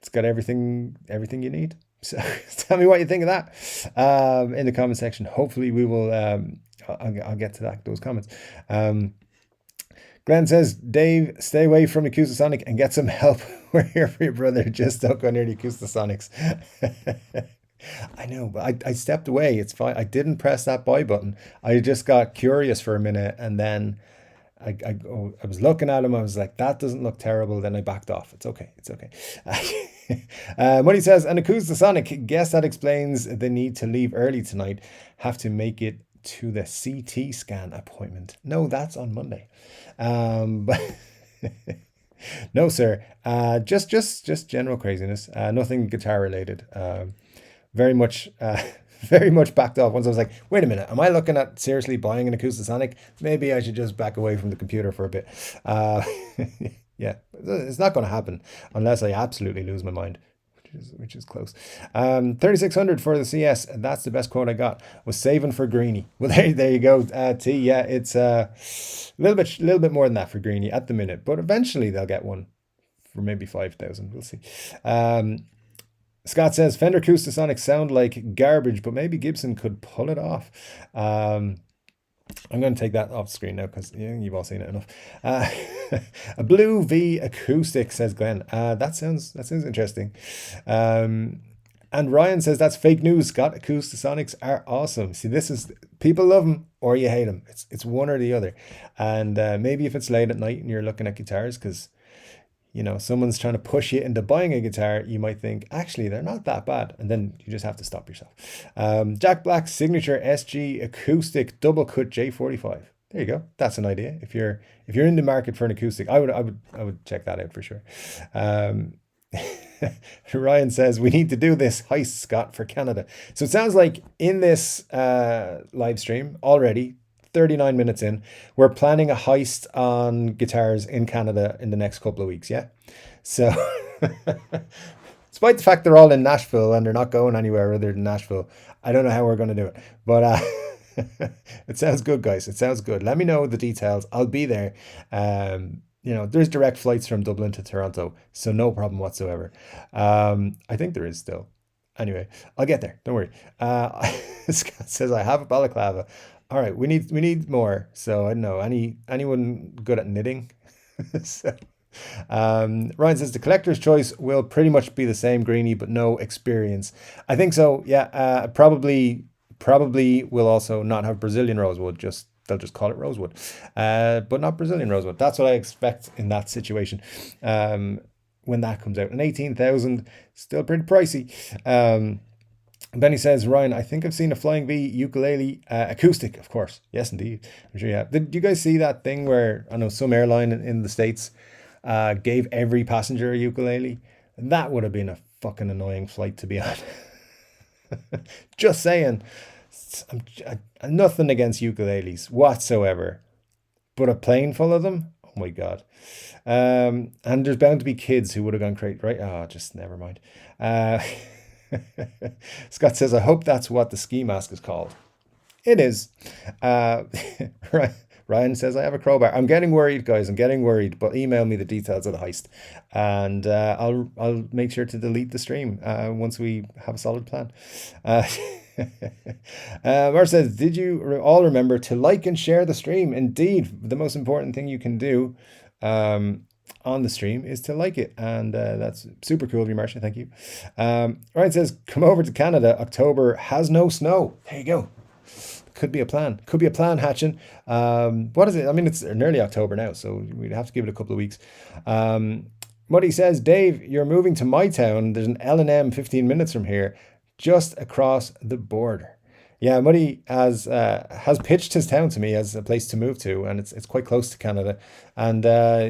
It's got everything you need. So tell me what you think of that in the comment section. Hopefully we will. I'll get to those comments. Glenn says, Dave, stay away from Acoustasonic and get some help. We're here for your brother. Just stuck on the Acoustasonics. I know, but I stepped away. It's fine. I didn't press that buy button. I just got curious for a minute, and then I was looking at him. I was like, that doesn't look terrible. Then I backed off. It's okay. It's okay. Money says, an Acoustasonic. Guess that explains the need to leave early tonight. Have to make it to the CT scan appointment. No, that's on Monday. But no, sir. Just general craziness. Nothing guitar related. Very much backed off once I was like, wait a minute, am I looking at seriously buying an Acoustasonic? Maybe I should just back away from the computer for a bit. Yeah, it's not going to happen unless I absolutely lose my mind, which is close. 3,600 for the CS. That's the best quote I got. Was saving for Greenie. Well, there you go. T. Yeah, it's a little bit more than that for Greenie at the minute, but eventually they'll get one for maybe 5,000. We'll see. Scott says Fender Acoustasonics sound like garbage, but maybe Gibson could pull it off. I'm going to take that off screen now because you've all seen it enough. A Blue V acoustic, says Glenn. That sounds interesting. And Ryan says that's fake news. Scott, Acoustasonics are awesome. See, this is, people love them or you hate them. It's one or the other. And maybe if it's late at night and you're looking at guitars because someone's trying to push you into buying a guitar, you might think, actually, they're not that bad. And then you just have to stop yourself. Jack Black's signature SG acoustic double cut J45. There you go. That's an idea. If you're in the market for an acoustic, I would check that out for sure. Ryan says, we need to do this heist, Scott, for Canada. So it sounds like in this live stream already, 39 minutes in, we're planning a heist on guitars in Canada in the next couple of weeks. Yeah. So despite the fact they're all in Nashville and they're not going anywhere other than Nashville, I don't know how we're going to do it, but it sounds good, guys. It sounds good. Let me know the details. I'll be there. There's direct flights from Dublin to Toronto, so no problem whatsoever. I think there is still. Anyway, I'll get there. Don't worry. Scott says, I have a balaclava. All right, we need more. So I don't know, anyone good at knitting? So, Ryan says the collector's choice will pretty much be the same Greenie, but no experience. I think so. Yeah, probably will also not have Brazilian rosewood. They'll just call it rosewood, but not Brazilian rosewood. That's what I expect in that situation. When that comes out, and 18,000, still pretty pricey. Benny says, Ryan, I think I've seen a Flying V ukulele acoustic, of course. Yes, indeed. I'm sure you have. Did you guys see that thing where, I know some airline in the States gave every passenger a ukulele? That would have been a fucking annoying flight to be on. Just saying. Nothing against ukuleles whatsoever. But a plane full of them? Oh my God. And there's bound to be kids who would have gone crazy, right? Oh, just never mind. Scott says, I hope that's what the ski mask is called. It is. Uh, Ryan says, I have a crowbar. I'm getting worried, guys. I'm getting worried, but email me the details of the heist, and I'll make sure to delete the stream once we have a solid plan. Uh, Mar says, did you all remember to like and share the stream? Indeed, the most important thing you can do on the stream is to like it, and that's super cool of you, Marcia. Thank you. Ryan says, come over to Canada. October has no snow. There you go. Could be a plan. Could be a plan hatching. What is it? I mean, it's nearly October now, so we'd have to give it a couple of weeks. Muddy says, Dave, you're moving to my town. There's an L&M 15 minutes from here, just across the border. Yeah, Muddy has pitched his town to me as a place to move to, and it's quite close to Canada. And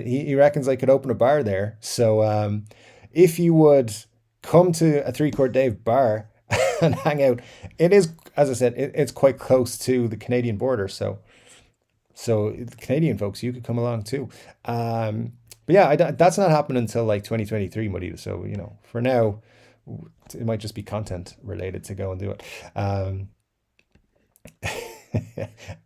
he reckons I could open a bar there. So if you would come to a 3-Chord Dave bar and hang out, it is, as I said, it's quite close to the Canadian border. So the Canadian folks, you could come along too. But yeah, that's not happening until like 2023, Muddy. So, you know, for now, it might just be content related to go and do it.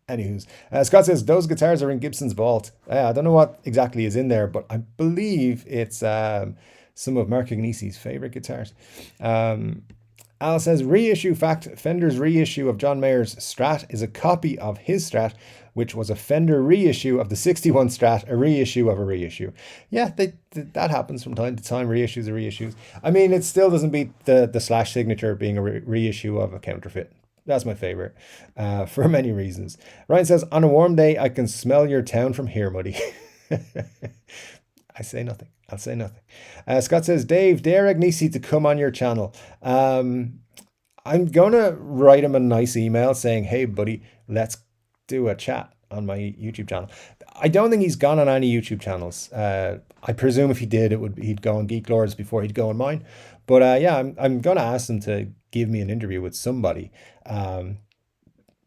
Anywho's, Scott says those guitars are in Gibson's vault. I don't know what exactly is in there, but I believe it's some of Mark Agnesi's favorite guitars. Al says, reissue fact, Fender's reissue of John Mayer's Strat is a copy of his Strat, which was a Fender reissue of the 61 Strat, a reissue of a reissue. Yeah, that happens from time to time, reissues of reissues. I mean, it still doesn't beat the Slash signature being a reissue of a counterfeit. That's my favorite, for many reasons. Ryan says, on a warm day, I can smell your town from here, Muddy. I say nothing. I'll say nothing. Scott says, Dave, dare Agnesi to come on your channel. I'm going to write him a nice email saying, hey, buddy, let's do a chat on my YouTube channel. I don't think he's gone on any YouTube channels. I presume if he did, he'd go on Geek Lords before he'd go on mine. But yeah, I'm going to ask him to give me an interview with somebody.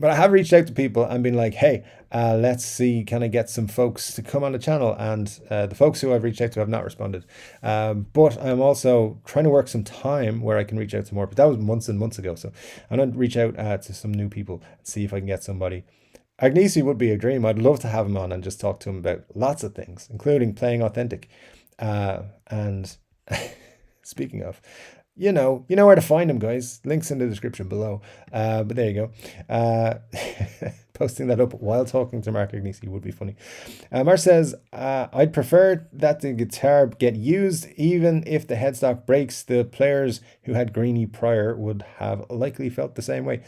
But I have reached out to people and been like, hey, let's see, can I get some folks to come on the channel? And the folks who I've reached out to have not responded. But I'm also trying to work some time where I can reach out to more. But that was months and months ago. So I'm going to reach out to some new people and see if I can get somebody. Agnesi would be a dream. I'd love to have him on and just talk to him about lots of things, including playing authentic. And speaking of, you know where to find him, guys. Links in the description below. But there you go. Posting that up while talking to Mark Agnesi would be funny. Mark says, I'd prefer that the guitar get used even if the headstock breaks. The players who had Greenie prior would have likely felt the same way.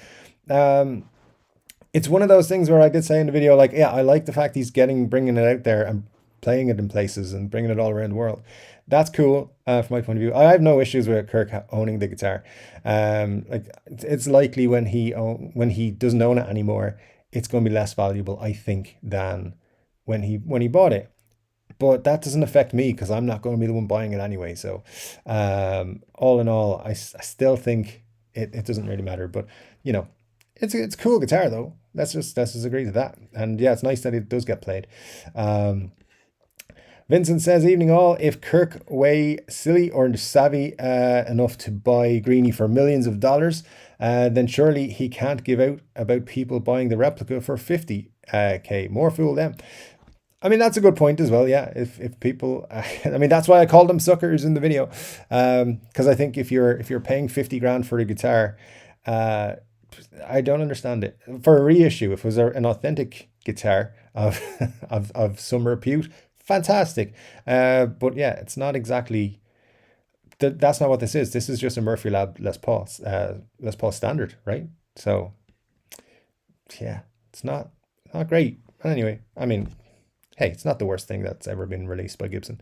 It's one of those things where I did say in the video, like, yeah, I like the fact he's bringing it out there and playing it in places and bringing it all around the world. That's cool from my point of view. I have no issues with Kirk owning the guitar. Like, it's likely when he doesn't own it anymore, it's going to be less valuable, I think, than when he bought it. But that doesn't affect me because I'm not going to be the one buying it anyway. So all in all, I still think it doesn't really matter. But you know, it's a cool guitar though. Let's just agree to that. And yeah, it's nice that it does get played. Vincent says, evening all, if Kirk way silly or savvy enough to buy Greenie for millions of dollars, then surely he can't give out about people buying the replica for 50k. More fool them. I mean, that's a good point as well. Yeah, if people, I mean, that's why I called them suckers in the video, because I think if you're paying 50 grand for a guitar, I don't understand it. For a reissue, if it was an authentic guitar of some repute, fantastic. But yeah, it's not exactly. That's not what this is. This is just a Murphy Lab Les Paul standard, right? So yeah, it's not great. But anyway, I mean, hey, it's not the worst thing that's ever been released by Gibson.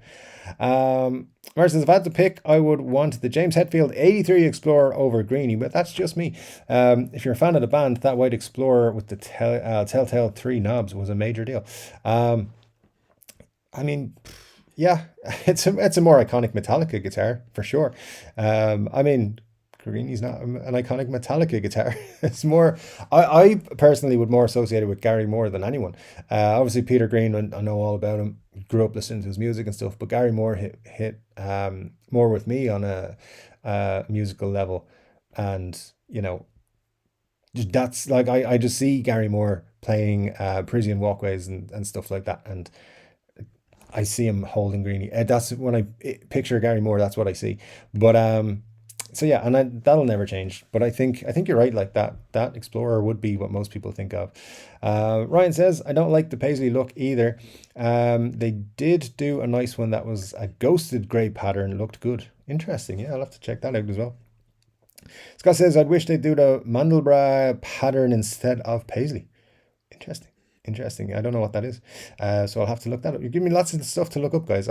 Mark says, if I had to pick, I would want the James Hetfield 83 Explorer over Greenie, but that's just me. If you're a fan of the band, that white Explorer with the Telltale 3 knobs was a major deal. I mean, yeah, it's a more iconic Metallica guitar for sure. I mean, Greenie's not an iconic Metallica guitar. It's more, I personally would more associate it with Gary Moore than anyone. Obviously Peter Green, I know all about him, grew up listening to his music and stuff, but Gary Moore hit more with me on a musical level. And you know, That's like I just see Gary Moore playing Parisian Walkways and stuff like that, and I see him holding greenie. That's when I picture Gary Moore. That's what I see. But so yeah, and that'll never change. But I think you're right. Like that Explorer would be what most people think of. Ryan says I don't like the paisley look either. They did do a nice one that was a ghosted grey pattern. Looked good. Interesting. Yeah, I'll have to check that out as well. Scott says I'd wish they'd do the Mandelbrot pattern instead of paisley. Interesting. Interesting. I don't know what that is. So I'll have to look that up. You give me lots of stuff to look up, guys.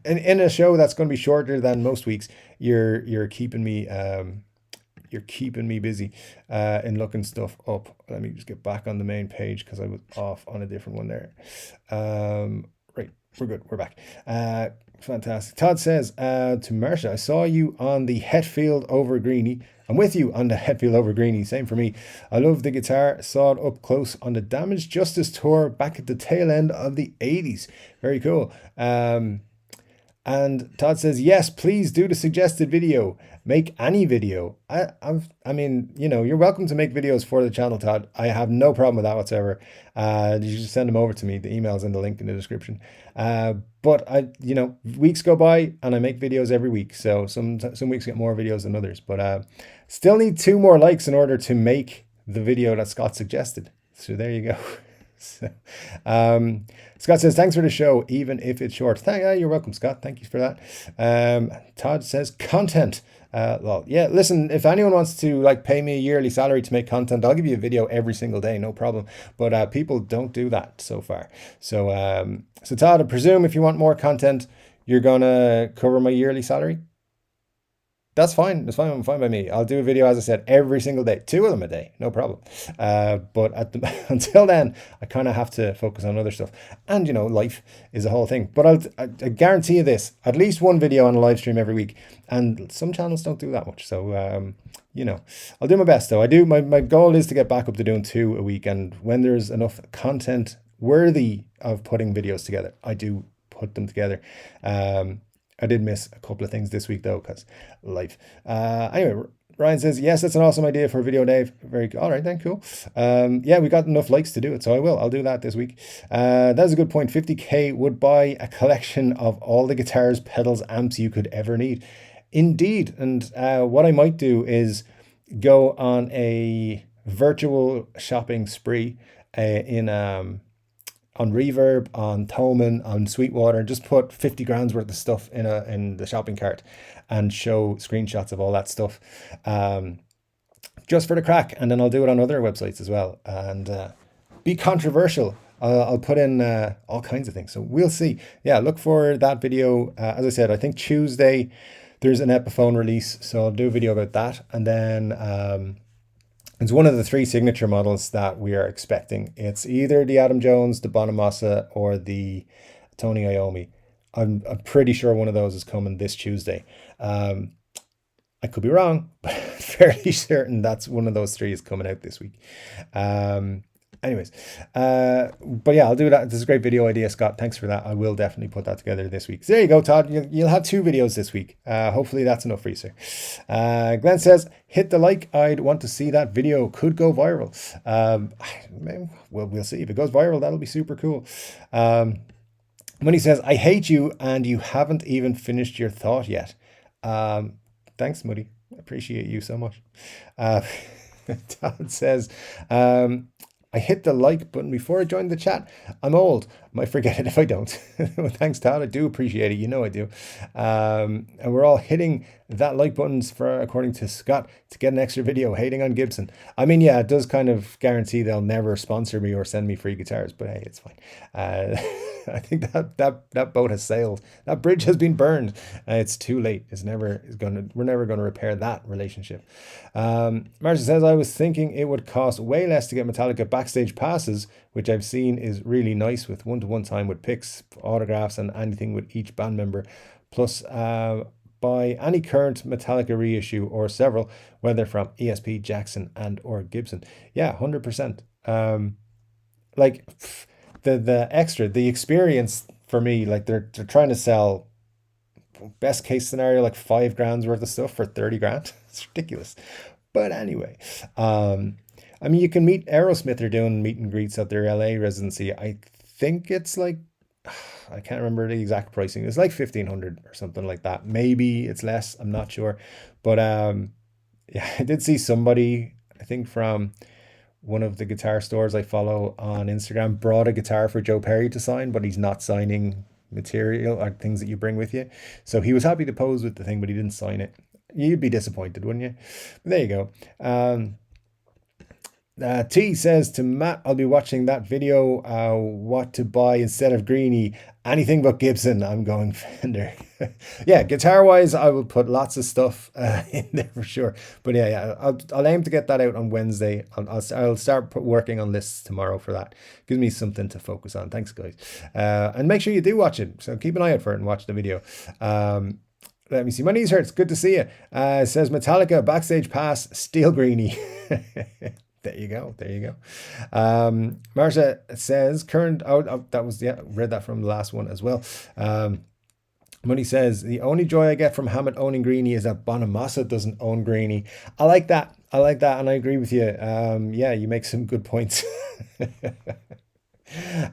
in a show that's going to be shorter than most weeks, you're keeping me busy in looking stuff up. Let me just get back on the main page because I was off on a different one there. Right, we're good. We're back. Fantastic. Todd says to Marsha, I saw you on the Hetfield over Greenie. I'm with you on the Hetfield over Greenie. Same for me. I love the guitar. Saw it up close on the Damaged Justice tour back at the tail end of the 80s. Very cool. And Todd says, yes, please do the suggested video. Make any video. I mean, you're welcome to make videos for the channel, Todd. I have no problem with that whatsoever. You just send them over to me. The email's in the link in the description. But weeks go by and I make videos every week. So some weeks get more videos than others. But still need 2 more likes in order to make the video that Scott suggested. So there you go. So, Scott says, thanks for the show, even if it's short. You're welcome, Scott. Thank you for that. Todd says, content. Well, yeah, listen, if anyone wants to pay me a yearly salary to make content, I'll give you a video every single day, no problem. But people don't do that so far. So, Todd, I presume if you want more content, you're going to cover my yearly salary? That's fine. That's fine. I'm fine by me. I'll do a video, as I said, every single day. 2 of them a day. No problem. But until then, I kind of have to focus on other stuff. And, life is a whole thing. But I guarantee you this. At least 1 video on a live stream every week. And some channels don't do that much. So, I'll do my best, though. My goal is to get back up to doing 2 a week. And when there's enough content worthy of putting videos together, I do put them together. I did miss a couple of things this week though, because life. Anyway, Ryan says, yes, that's an awesome idea for a video, Dave. Very good. All right, then, cool. Yeah, we got enough likes to do it, so I'll do that this week. That's a good point. 50k would buy a collection of all the guitars, pedals, amps you could ever need. Indeed. And what I might do is go on a virtual shopping spree on Reverb, on Thomann, on Sweetwater, just put 50 grand's worth of stuff in the shopping cart and show screenshots of all that stuff, just for the crack. And then I'll do it on other websites as well and be controversial. I'll put in all kinds of things. So we'll see. Yeah, look for that video. As I said, I think Tuesday there's an Epiphone release, so I'll do a video about that. And then it's one of the 3 signature models that we are expecting. It's either the Adam Jones, the Bonamassa, or the Tony Iommi. I'm pretty sure one of those is coming this Tuesday. I could be wrong, but fairly certain that's one of those 3 is coming out this week. Anyways, but yeah, I'll do that. This is a great video idea, Scott. Thanks for that. I will definitely put that together this week. So there you go, Todd. You'll have 2 videos this week. Hopefully that's enough for you, sir. Glenn says, hit the like. I'd want to see that video. Could go viral. Well, we'll see. If it goes viral, that'll be super cool. When he says, I hate you and you haven't even finished your thought yet. Thanks, Moody. I appreciate you so much. Todd says, I hit the like button before I joined the chat. I'm old. Might forget it if I don't. Well, thanks, Todd. I do appreciate it. I do. And we're all hitting that like buttons according to Scott, to get an extra video hating on Gibson. I mean, yeah, it does kind of guarantee they'll never sponsor me or send me free guitars, but hey, it's fine. I think that boat has sailed. That bridge has been burned. It's too late. We're never gonna repair that relationship. Marcia says, I was thinking it would cost way less to get Metallica backstage passes, which I've seen is really nice with one-to-one time with pics, autographs, and anything with each band member. Plus, buy any current Metallica reissue or several, whether from ESP, Jackson, and or Gibson. Yeah, 100%. The extra, the experience for me, they're trying to sell best case scenario 5 grand's worth of stuff for 30 grand. It's ridiculous. But anyway, I mean, you can meet Aerosmith. Are doing meet and greets at their LA residency. I think it's like, I can't remember the exact pricing. It's like 1,500 or something like that. Maybe it's less. I'm not sure. But yeah, I did see somebody, I think from one of the guitar stores I follow on Instagram, brought a guitar for Joe Perry to sign, but he's not signing material or things that you bring with you. So he was happy to pose with the thing, but he didn't sign it. You'd be disappointed, wouldn't you? But there you go. T says to Matt, I'll be watching that video. What to buy instead of Greenie? Anything but Gibson. I'm going Fender. Yeah, guitar wise, I will put lots of stuff in there for sure. But yeah, I'll aim to get that out on Wednesday. I'll start working on lists tomorrow for that. Gives me something to focus on. Thanks, guys. And make sure you do watch it. So keep an eye out for it and watch the video. Let me see. My knees hurts. Good to see you. Says Metallica backstage pass Steel Greenie. There you go. There you go. Marsha says current. Oh, that was, yeah, read that from the last one as well. Money says the only joy I get from Hammett owning Greenie is that Bonamassa doesn't own Greenie. I like that. I like that, and I agree with you. Yeah, you make some good points.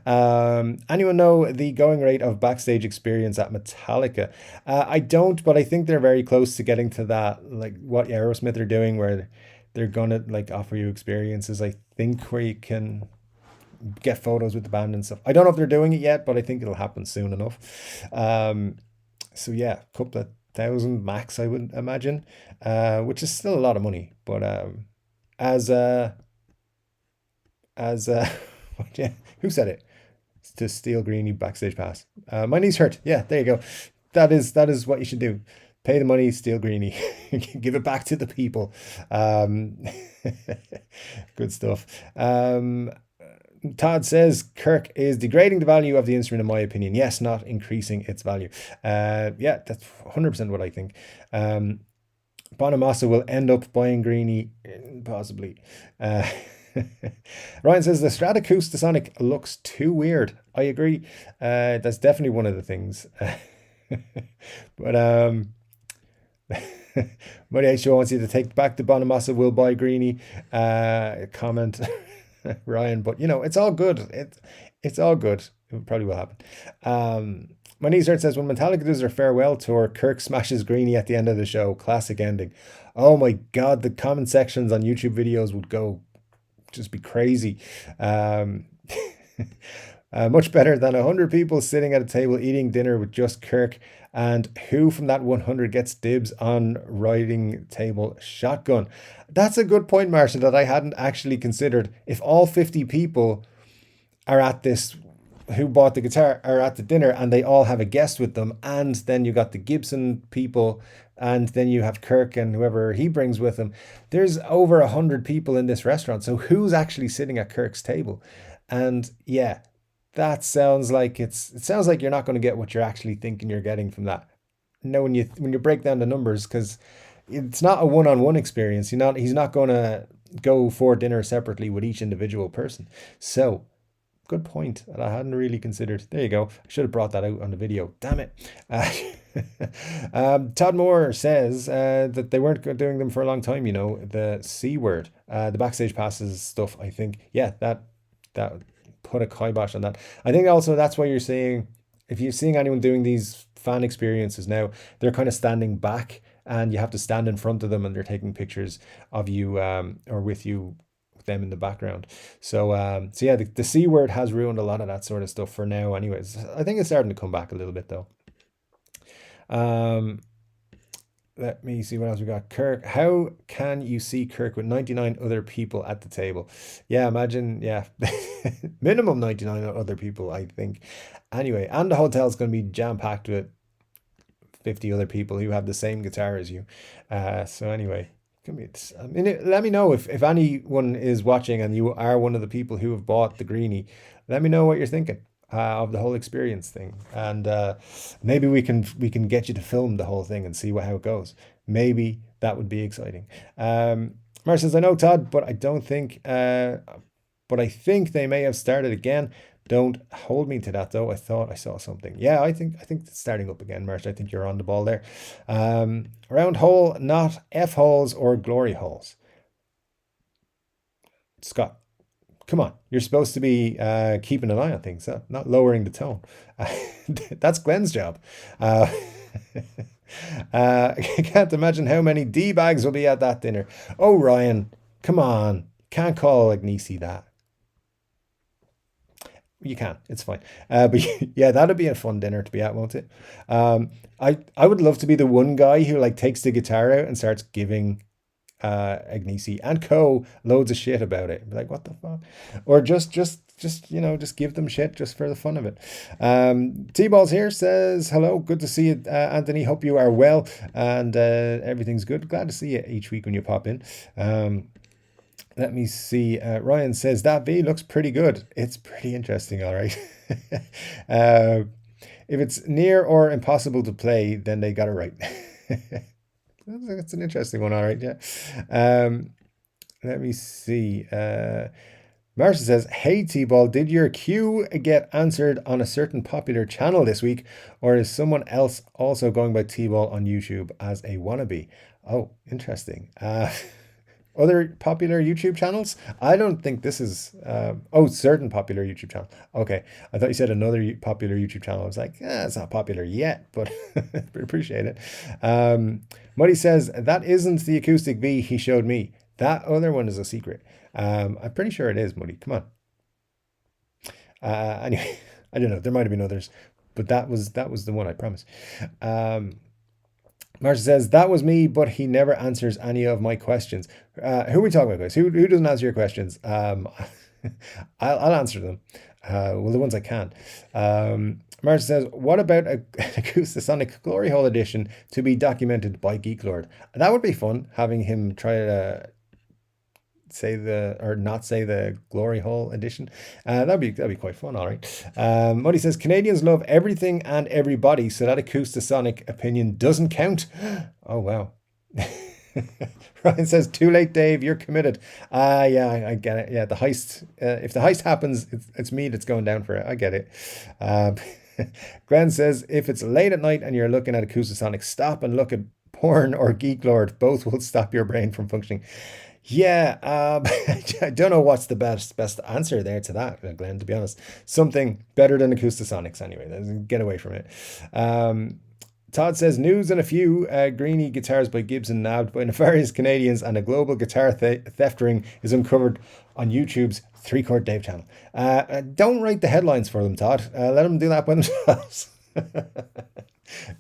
Anyone know the going rate of backstage experience at Metallica? I don't, but I think they're very close to getting to that, like what Aerosmith are doing, where they're gonna like offer you experiences, I think, where you can get photos with the band and stuff. I don't know if they're doing it yet, but I think it'll happen soon enough. So yeah, a couple of thousand max, I would imagine, which is still a lot of money. But as yeah, who said it? To steal Greenie backstage pass. My knees hurt. Yeah, there you go. That is what you should do. Pay the money, steal Greenie, give it back to the people. Good stuff. Todd says Kirk is degrading the value of the instrument, in my opinion. Yes, not increasing its value. Yeah, that's 100% what I think. Bonamassa will end up buying Greenie, possibly. Ryan says the Strat Acoustasonic looks too weird. I agree. That's definitely one of the things. But Muddy H Show wants you to take back the Bonamassa will buy Greenie comment. Ryan, but you know, it's all good. It's all good. It probably will happen. My knees hurt says when Metallica does their farewell tour, Kirk smashes Greenie at the end of the show. Classic ending. Oh my god, the comment sections on YouTube videos would go just be crazy. Much better than 100 people sitting at a table eating dinner with just Kirk, and who from that 100 gets dibs on riding table shotgun. That's a good point, Marcia, that I hadn't actually considered. If all 50 people are at this, who bought the guitar, are at the dinner, and they all have a guest with them, and then you got the Gibson people, and then you have Kirk and whoever he brings with him, there's over 100 people in this restaurant. So who's actually sitting at Kirk's table? And yeah, that sounds like it sounds like you're not going to get what you're actually thinking you're getting from that. No, when you break down the numbers, because it's not a one-on-one experience. He's not going to go for dinner separately with each individual person. So good point that I hadn't really considered. There you go. I should have brought that out on the video. Damn it. Todd Moore says that they weren't doing them for a long time. You know, the C word, the backstage passes stuff. I think, yeah, that put a kibosh on that. I think also that's why you're seeing, if you're seeing anyone doing these fan experiences now, they're kind of standing back, and you have to stand in front of them, and they're taking pictures of you or with you, with them in the background. So yeah, the C word has ruined a lot of that sort of stuff for now. Anyways, I think it's starting to come back a little bit though. Let me see what else we got. Kirk, how can you see Kirk with 99 other people at the table? Yeah, imagine, yeah, minimum 99 other people, I think. Anyway, and the hotel's going to be jam-packed with 50 other people who have the same guitar as you. So anyway, I mean, let me know if anyone is watching and you are one of the people who have bought the Greenie. Let me know what you're thinking of the whole experience thing, and maybe we can get you to film the whole thing and see how it goes. Maybe that would be exciting. Mar says, I know, Todd, but I don't think but I think they may have started again. Don't hold me to that though. I thought I saw something. Yeah, I think it's starting up again, Marsh. I think you're on the ball there. Round hole, not F holes or glory holes. Scott, come on. You're supposed to be keeping an eye on things, not lowering the tone. That's Glenn's job. I can't imagine how many D-bags will be at that dinner. Oh, Ryan, come on. Can't call Agnesi that. You can. It's fine. But yeah, that'd be a fun dinner to be at, won't it? I would love to be the one guy who like takes the guitar out and starts giving Agnesi and co loads of shit about it. Be like, what the fuck? Or just just give them shit just for the fun of it. T-Balls here says hello, good to see you, Anthony. Hope you are well and everything's good. Glad to see you each week when you pop in. Let me see. Ryan says that V looks pretty good. It's pretty interesting, all right. If it's near or impossible to play, then they got it right. That's an interesting one, all right. Yeah. Let me see. Marcia says, hey T-Ball, did your queue get answered on a certain popular channel this week, or is someone else also going by T-Ball on YouTube as a wannabe? Oh, interesting. Other popular YouTube channels? I don't think this is, certain popular YouTube channel. Okay, I thought you said another popular YouTube channel. I was like, it's not popular yet, but appreciate it. Muddy says, that isn't the acoustic V he showed me. That other one is a secret. I'm pretty sure it is, Muddy. Come on. Anyway, I don't know. There might have been others, but that was the one, I promise. Marcia says, that was me, but he never answers any of my questions. Who are we talking about, guys? Who doesn't answer your questions? I'll answer them. Well, the ones I can. Marcia says, what about an Acoustasonic Glory Hole edition to be documented by Geek Lord? That would be fun, having him try to not say the Glory Hole edition. That'd be quite fun, all right. Muddy says, Canadians love everything and everybody, so that Acoustasonic opinion doesn't count. Oh wow. Ryan says, too late, Dave, you're committed. Yeah, I get it. Yeah, the heist, if the heist happens, it's me that's going down for it. I get it. Glenn says, if it's late at night and you're looking at Acoustasonic, stop and look at porn or Geek Lord. Both will stop your brain from functioning. Yeah, I don't know what's the best answer there to that, Glenn, to be honest. Something better than Acoustasonics anyway. Get away from it. Todd says, news and a few greeny guitars by Gibson nabbed by nefarious Canadians and a global guitar theft ring is uncovered on YouTube's 3-Chord Dave channel. Don't write the headlines for them, Todd. Let them do that by themselves.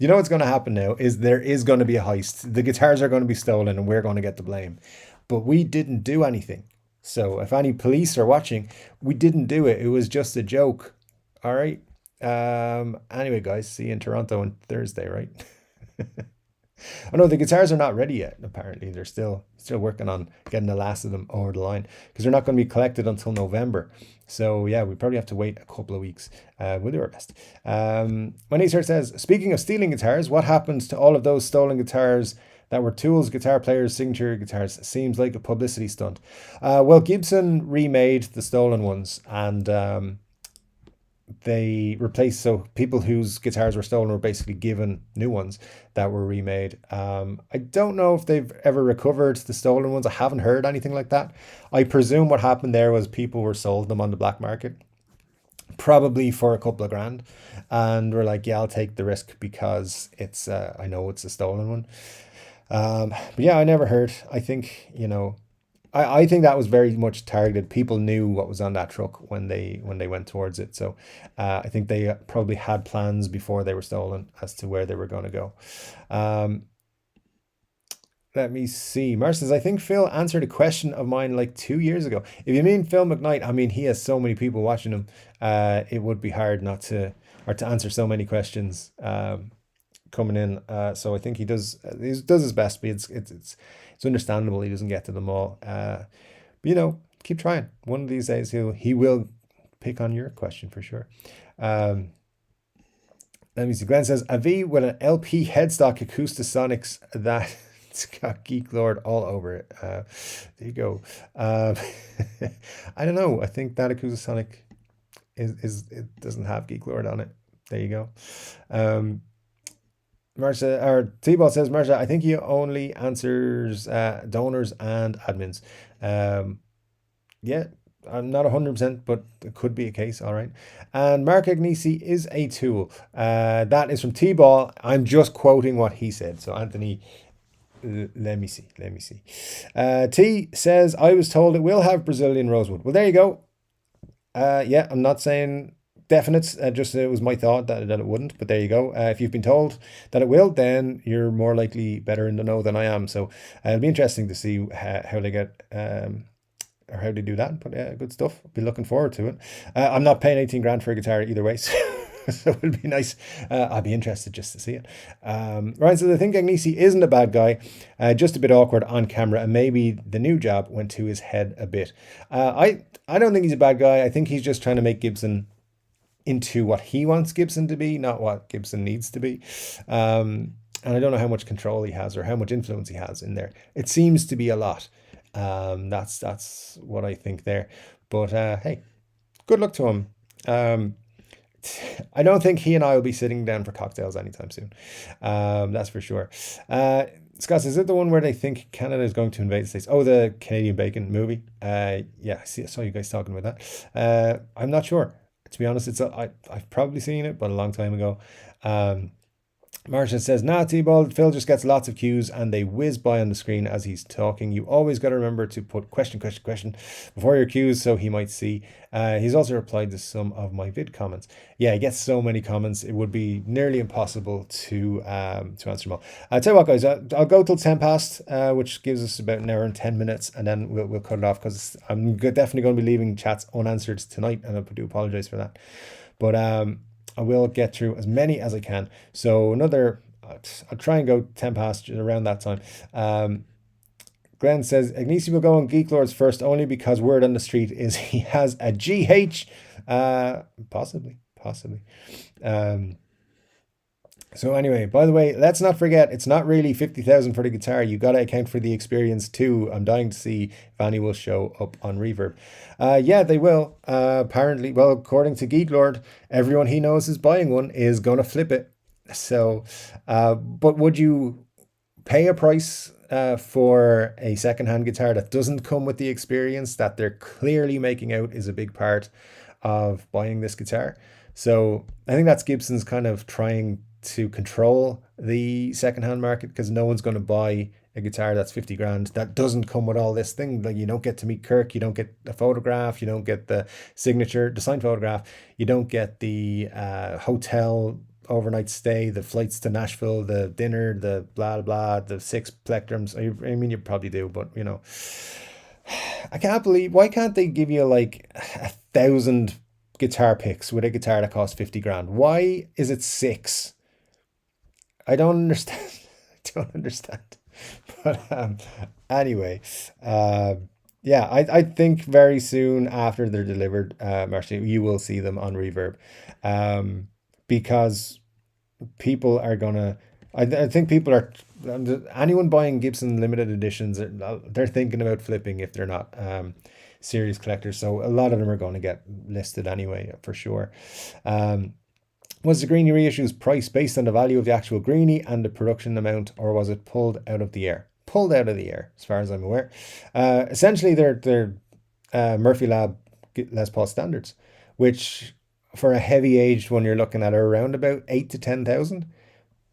You know what's going to happen now is there is going to be a heist. The guitars are going to be stolen and we're going to get the blame. But we didn't do anything. So if any police are watching, we didn't do it. It was just a joke. All right. Anyway, guys, see you in Toronto on Thursday, right? Oh no, the guitars are not ready yet. Apparently, they're still working on getting the last of them over the line because they're not going to be collected until November. So yeah, we probably have to wait a couple of weeks. We'll do our best. Manisar says, speaking of stealing guitars, what happens to all of those stolen guitars that were Tool's guitar players' signature guitars? Seems like a publicity stunt. Well, Gibson remade the stolen ones and they replaced, so people whose guitars were stolen were basically given new ones that were remade. I don't know if they've ever recovered the stolen ones. I haven't heard anything like that. I presume what happened there was people were sold them on the black market, probably for a couple of grand, and we're like, yeah, I'll take the risk because it's I know it's a stolen one. But yeah, I never heard. I think, I think that was very much targeted. People knew what was on that truck when they went towards it. So I think they probably had plans before they were stolen as to where they were going to go. Let me see. Mar says, I think Phil answered a question of mine like 2 years ago. If you mean Phil McKnight, I mean, he has so many people watching him. It would be hard not to, or to answer so many questions coming in. So I think he does his best, but it's understandable he doesn't get to them all. But, keep trying. One of these days he will pick on your question for sure. Let me see. Glenn says, a V with an LP headstock Acoustasonics that it's got Geek Lord all over it. There you go. I don't know. I think that Acoustasonic it doesn't have Geek Lord on it. There you go. Marsha, or T-Ball says, Marsha, I think he only answers donors and admins. Yeah, I'm not 100%, but it could be a case. All right. And Mark Agnesi is a tool. That is from T-Ball. I'm just quoting what he said. So Anthony, let me see. Let me see. T says, I was told it will have Brazilian rosewood. Well, there you go. Yeah, I'm not saying definite. Just it was my thought that it wouldn't. But there you go. If you've been told that it will, then you're more likely better in the know than I am. So it'll be interesting to see how they get or how they do that. But yeah, good stuff. I'll be looking forward to it. I'm not paying 18 grand for a guitar either way. So it'll be nice. I'll be interested just to see it. Ryan says, I think Agnesi isn't a bad guy, just a bit awkward on camera, and maybe the new job went to his head a bit. I don't think he's a bad guy. I think he's just trying to make Gibson into what he wants Gibson to be, not what Gibson needs to be. And I don't know how much control he has or how much influence he has in there. It seems to be a lot. That's what I think there. But hey, good luck to him. I don't think he and I will be sitting down for cocktails anytime soon. That's for sure. Scott, is it the one where they think Canada is going to invade the States? Oh, the Canadian Bacon movie. Yeah, I saw you guys talking about that. I'm not sure. To be honest, I've probably seen it, but a long time ago. Martian says, nah, T-Ball, Phil just gets lots of cues and they whiz by on the screen as he's talking. You always got to remember to put question before your cues so he might see. He's also replied to some of my vid comments. Yeah, he gets so many comments. It would be nearly impossible to answer them all. I'll tell you what, guys, I'll go till 10 past, which gives us about an hour and 10 minutes, and then we'll cut it off because I'm definitely going to be leaving chats unanswered tonight, and I do apologize for that. But I will get through as many as I can. So I'll try and go 10 past around that time. Glenn says, Agnesi will go on Geek Lords first only because word on the street is he has a GH. Possibly. So anyway, by the way, let's not forget, it's not really 50,000 for the guitar. You got to account for the experience too. I'm dying to see if any will show up on Reverb. Yeah, they will. Apparently, well, according to Geek Lord, everyone he knows is buying one is going to flip it. So, but would you pay a price for a secondhand guitar that doesn't come with the experience that they're clearly making out is a big part of buying this guitar? So I think that's Gibson's kind of trying to control the secondhand market, because no one's going to buy a guitar that's 50 grand that doesn't come with all this thing. Like, you don't get to meet Kirk, you don't get a photograph, you don't get the signature, the signed photograph, you don't get the hotel overnight stay, the flights to Nashville, the dinner, the blah blah, the 6 plectrums. I mean, you probably do, but you know, I can't believe, why can't they give you like 1,000 guitar picks with a guitar that costs 50 grand? Why is it 6? I don't understand. I don't understand. But anyway, yeah, I think very soon after they're delivered, Marcia, you will see them on Reverb, because people are gonna. I think people are. Anyone buying Gibson limited editions, they're thinking about flipping if they're not serious collectors. So a lot of them are going to get listed anyway, for sure. Was the Greenie reissue's price based on the value of the actual Greenie and the production amount, or was it pulled out of the air? Pulled out of the air, as far as I'm aware. Essentially, they're Murphy Lab Les Paul standards, which for a heavy aged one you're looking at around about 8 to 10,000.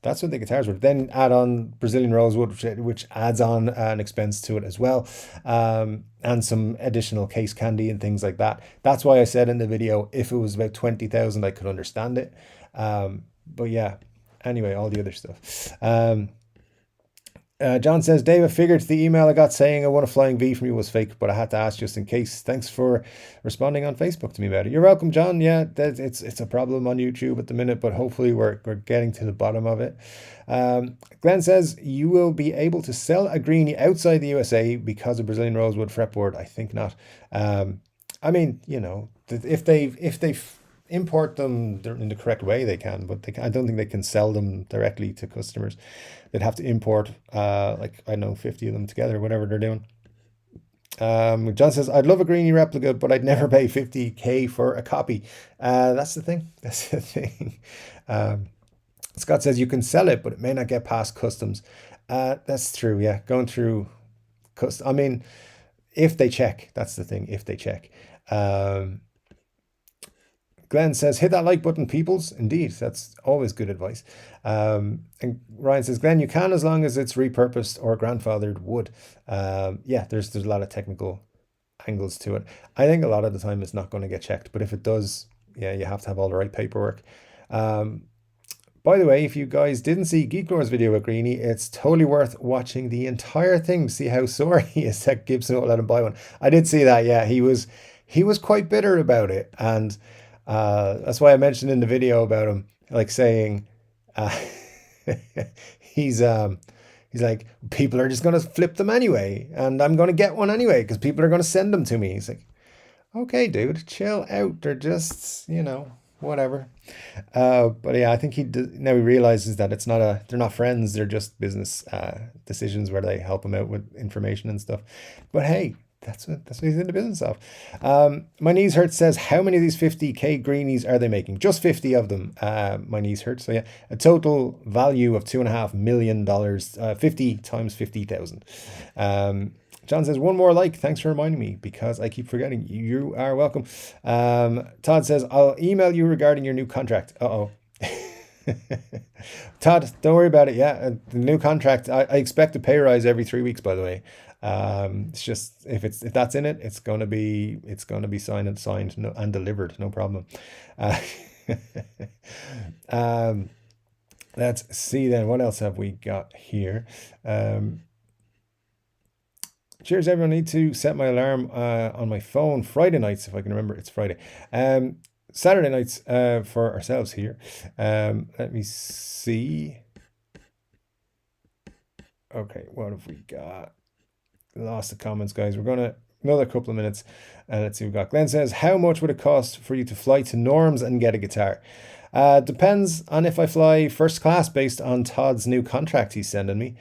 That's what the guitars were. Then add on Brazilian rosewood, which adds on an expense to it as well, and some additional case candy and things like that. That's why I said in the video, if it was about 20,000, I could understand it. But yeah, anyway, all the other stuff. John says, Dave, I figured the email I got saying I won a flying V from you was fake, but I had to ask just in case. Thanks for responding on Facebook to me about it. You're welcome, John. Yeah, it's a problem on YouTube at the minute, but hopefully we're getting to the bottom of it. Glenn says, you will be able to sell a Greenie outside the USA because of Brazilian rosewood fretboard. I think not. I mean, you know, if they import them in the correct way, they can, but I don't think they can sell them directly to customers. They'd have to import like, I don't know, 50 of them together, whatever they're doing. John says, I'd love a Greenie replica, but I'd never pay 50k for a copy. That's the thing. Scott says you can sell it, but it may not get past customs. That's true. Yeah, going through I mean, if they check. That's the thing, if they check. Glenn says, hit that like button, peoples. Indeed, that's always good advice. And Ryan says, Glenn, you can as long as it's repurposed or grandfathered wood. Yeah, there's a lot of technical angles to it. I think a lot of the time it's not going to get checked, but if it does, yeah, you have to have all the right paperwork. By the way, if you guys didn't see Geeklor's video with Greenie, it's totally worth watching the entire thing to see how sore he is that Gibson won't let him buy one. I did see that, yeah. He was quite bitter about it, and that's why I mentioned in the video about him, like saying, he's like, people are just going to flip them anyway, and I'm going to get one anyway because people are going to send them to me. He's like, okay, dude, chill out. They're just, whatever. But yeah, I think now he realizes that they're not friends. They're just business decisions where they help him out with information and stuff. But hey, that's what he's in the business of. My Knees Hurt says, how many of these 50k greenies are they making? Just 50 of them. My Knees Hurt. So yeah, a total value of $2.5 million. 50 times 50,000. John says, one more like. Thanks for reminding me because I keep forgetting. You are welcome. Todd says, I'll email you regarding your new contract. Uh-oh. Todd, don't worry about it. Yeah, the new contract. I expect a pay rise every 3 weeks, by the way. It's just if that's in it, it's gonna be signed and delivered. No problem. Let's see then. What else have we got here? Cheers, everyone. I need to set my alarm on my phone Friday nights, if I can remember. It's Friday. Saturday nights for ourselves here. Let me see. Okay, what have we got? Lost the comments, guys. We're gonna another couple of minutes. Let's see what we got. Glenn says, how much would it cost for you to fly to Norm's and get a guitar? Depends on if I fly first class based on Todd's new contract he's sending me.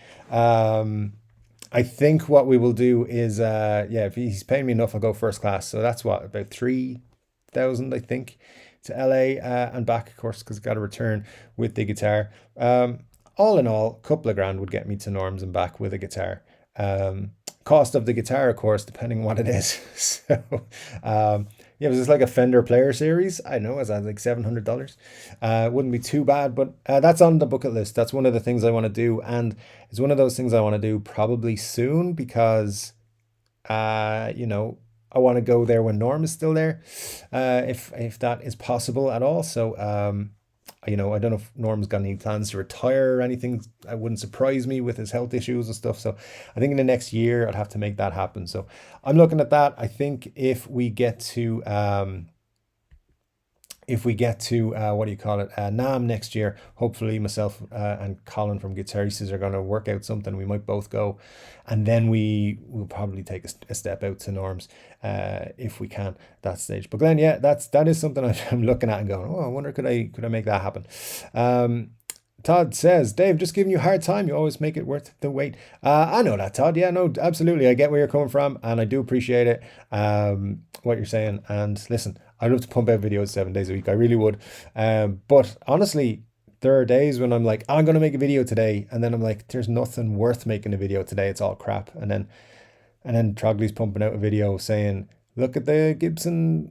I think what we will do is, if he's paying me enough, I'll go first class. So that's what, about 3,000, I think, to LA and back, of course, because I've got to return with the guitar. All in all, a couple of grand would get me to Norm's and back with a guitar. Cost of the guitar, of course, depending on what it is. So, yeah, it was just like a Fender Player Series. I know, it's like $700. Wouldn't be too bad, but that's on the bucket list. That's one of the things I want to do, and it's one of those things I want to do probably soon because, I want to go there when Norm is still there, if that is possible at all. So, I don't know if Norm's got any plans to retire or anything. It wouldn't surprise me with his health issues and stuff. So I think in the next year, I'd have to make that happen. So I'm looking at that. I think if we get to, NAMM next year, hopefully myself and Colin from Guitarists are going to work out something. We might both go, and then we will probably take a step out to Norm's if we can at that stage. But Glenn, yeah, that is something I'm looking at and going, oh, I wonder could I make that happen. Todd says, Dave, just giving you a hard time. You always make it worth the wait. I know that, Todd. Yeah, no, absolutely. I get where you're coming from, and I do appreciate it, what you're saying. And listen, I'd love to pump out videos 7 days a week. I really would. But honestly, there are days when I'm like, I'm going to make a video today. And then I'm like, there's nothing worth making a video today. It's all crap. And then Trogley's pumping out a video saying, look at the Gibson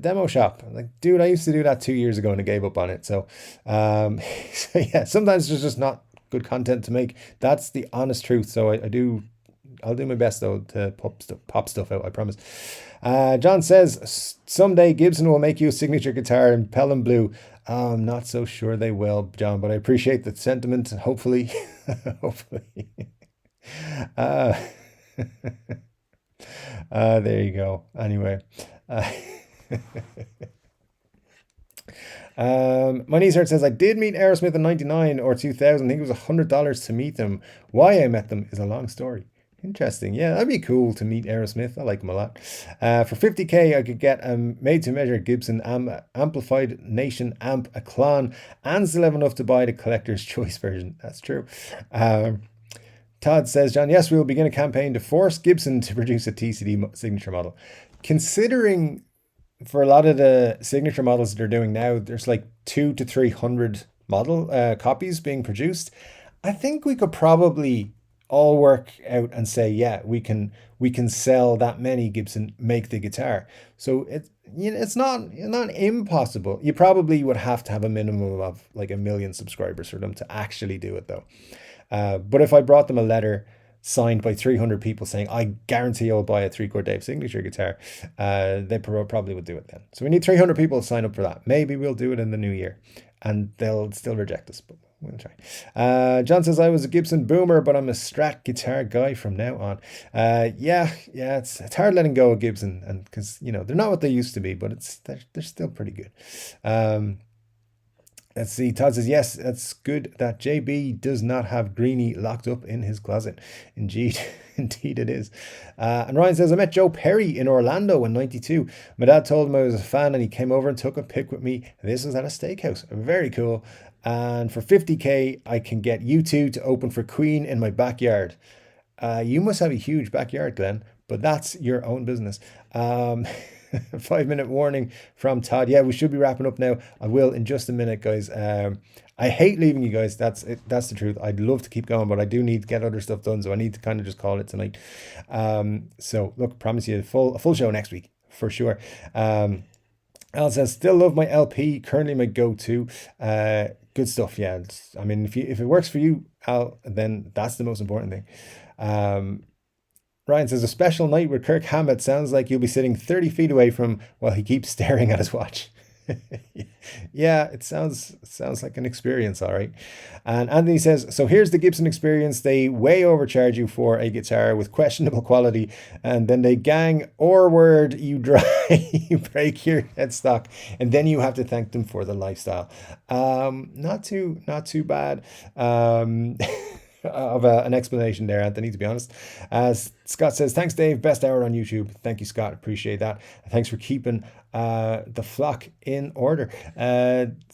demo shop. I'm like, dude, I used to do that 2 years ago and I gave up on it. So, so yeah, sometimes there's just not good content to make. That's the honest truth. So I'll do my best though to pop stuff out, I promise. John says, someday Gibson will make you a signature guitar in Pelham Blue. I'm not so sure they will, John, but I appreciate the sentiment. Hopefully, hopefully. There you go. Anyway, My Knees Hurt says, I did meet Aerosmith in 99 or 2000. I think it was $100 to meet them. Why I met them is a long story. Interesting. Yeah, that'd be cool to meet Aerosmith. I like them a lot. For 50k, I could get a made-to-measure Gibson Amplified Nation amp, a Klon, and still have enough to buy the collector's choice version. That's true. Todd says, John, yes, we will begin a campaign to force Gibson to produce a TCD signature model. Considering for a lot of the signature models that they're doing now, there's like 200 to 300 model copies being produced. I think we could probably all work out and say, yeah, we can sell that many Gibson, make the guitar. So it's not impossible. You probably would have to have a minimum of like 1 million subscribers for them to actually do it though. But if I brought them a letter signed by 300 people saying, I guarantee I'll buy a 3-chord Dave signature guitar, they probably would do it then. So we need 300 people to sign up for that. Maybe we'll do it in the new year and they'll still reject us, but we'll try. John says, I was a Gibson boomer, but I'm a Strat guitar guy from now on. Yeah, it's hard letting go of Gibson, and because they're not what they used to be, but they're still pretty good. Let's see. Todd says, yes, that's good that JB does not have Greenie locked up in his closet. Indeed, indeed it is. And Ryan says, I met Joe Perry in Orlando in '92. My dad told him I was a fan and he came over and took a pic with me. This was at a steakhouse. Very cool. And for 50k, I can get U2 to open for Queen in my backyard. You must have a huge backyard, Glenn, but that's your own business. 5-minute warning from Todd. Yeah, we should be wrapping up now. I will in just a minute, guys. I hate leaving you guys. That's the truth. I'd love to keep going, but I do need to get other stuff done, so I need to kind of just call it tonight. So look, promise you a full show next week for sure. Al says, still love my LP, currently my go-to. Good stuff. Yeah, I mean, if it works for you, Al, then that's the most important thing. Ryan says, a special night with Kirk Hammett. Sounds like you'll be sitting 30 feet away from while he keeps staring at his watch. Yeah, it sounds like an experience, all right. And Anthony says, so here's the Gibson experience. They way overcharge you for a guitar with questionable quality, and then they gang or word you dry, you break your headstock, and then you have to thank them for the lifestyle. Not too bad. Of an explanation there, Anthony, to be honest. Scott says, thanks, Dave. Best hour on YouTube. Thank you, Scott. Appreciate that. Thanks for keeping the flock in order.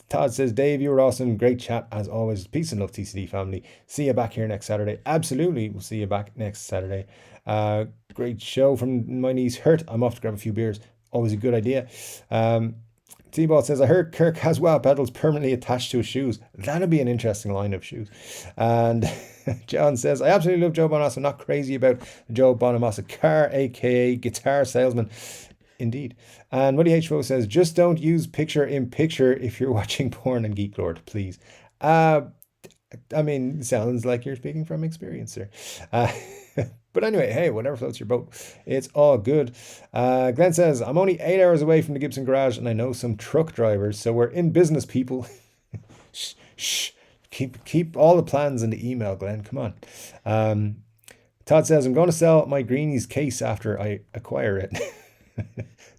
Todd says, Dave, you were awesome. Great chat as always. Peace and love, TCD family. See you back here next Saturday. Absolutely. We'll see you back next Saturday. Great show from my knees hurt. I'm off to grab a few beers. Always a good idea. T-Ball says, I heard Kirk has wow pedals permanently attached to his shoes. That'd be an interesting line of shoes. And John says, I absolutely love Joe Bonamassa. I'm not crazy about Joe Bonamassa car, aka guitar salesman. Indeed. And Woody H4 says, just don't use picture in picture if you're watching porn and Geek Lord, please. I mean, sounds like you're speaking from experience there. But anyway, hey, whatever floats your boat, it's all good. Glenn says, I'm only 8 hours away from the Gibson garage and I know some truck drivers, so we're in business, people. Shh. Keep all the plans in the email, Glenn. Come on. Todd says, I'm going to sell my Greenies case after I acquire it.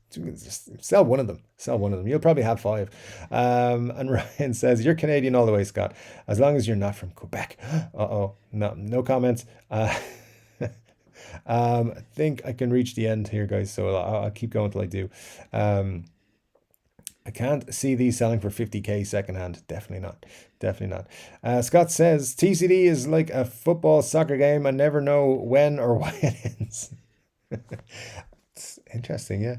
Just sell one of them. You'll probably have 5. And Ryan says, you're Canadian all the way, Scott, as long as you're not from Quebec. No comments. I think I can reach the end here, guys, so I'll keep going till I do. I can't see these selling for 50k secondhand. Definitely not. Scott says, TCD is like a football soccer game. I never know when or why it ends. It's interesting, yeah.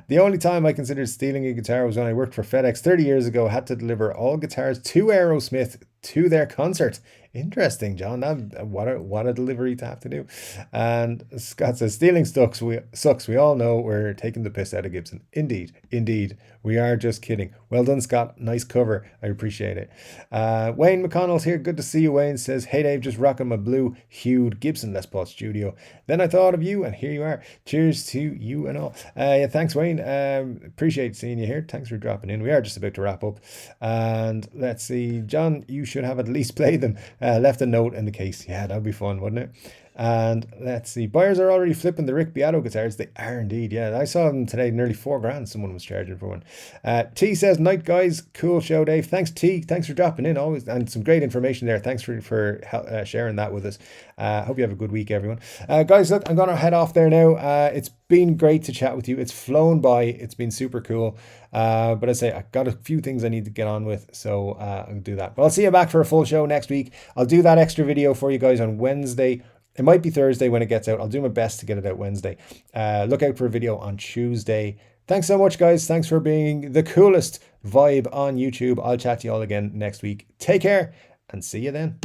The only time I considered stealing a guitar was when I worked for FedEx 30 years ago. Had to deliver all guitars to Aerosmith to their concert. Interesting, John. What a delivery to have to do. And Scott says, stealing sucks. We all know we're taking the piss out of Gibson. Indeed. We are just kidding. Well done, Scott. Nice cover. I appreciate it. Wayne McConnell's here. Good to see you, Wayne. Says, hey, Dave, just rocking my blue-hued Gibson Les Paul Studio. Then I thought of you, and here you are. Cheers to you and all. Yeah, thanks, Wayne. Appreciate seeing you here. Thanks for dropping in. We are just about to wrap up. And let's see. John, you should have at least played them. Left a note in the case. Yeah, that'd be fun, wouldn't it? And let's see, buyers are already flipping the Rick Beato guitars. They are indeed. Yeah, I saw them today, nearly $4,000 someone was charging for one. T says, night guys, cool show, Dave. Thanks, T. Thanks for dropping in always, and some great information there. Thanks for sharing that with us. Hope you have a good week, everyone. Guys, look, I'm gonna head off there now. It's been great to chat with you. It's flown by. It's been super cool. But I say I got a few things I need to get on with, so I'll do that. But I'll see you back for a full show next week. I'll do that extra video for you guys on Wednesday. It might be Thursday when it gets out. I'll do my best to get it out Wednesday. Look out for a video on Tuesday. Thanks so much, guys. Thanks for being the coolest vibe on YouTube. I'll chat to you all again next week. Take care and see you then.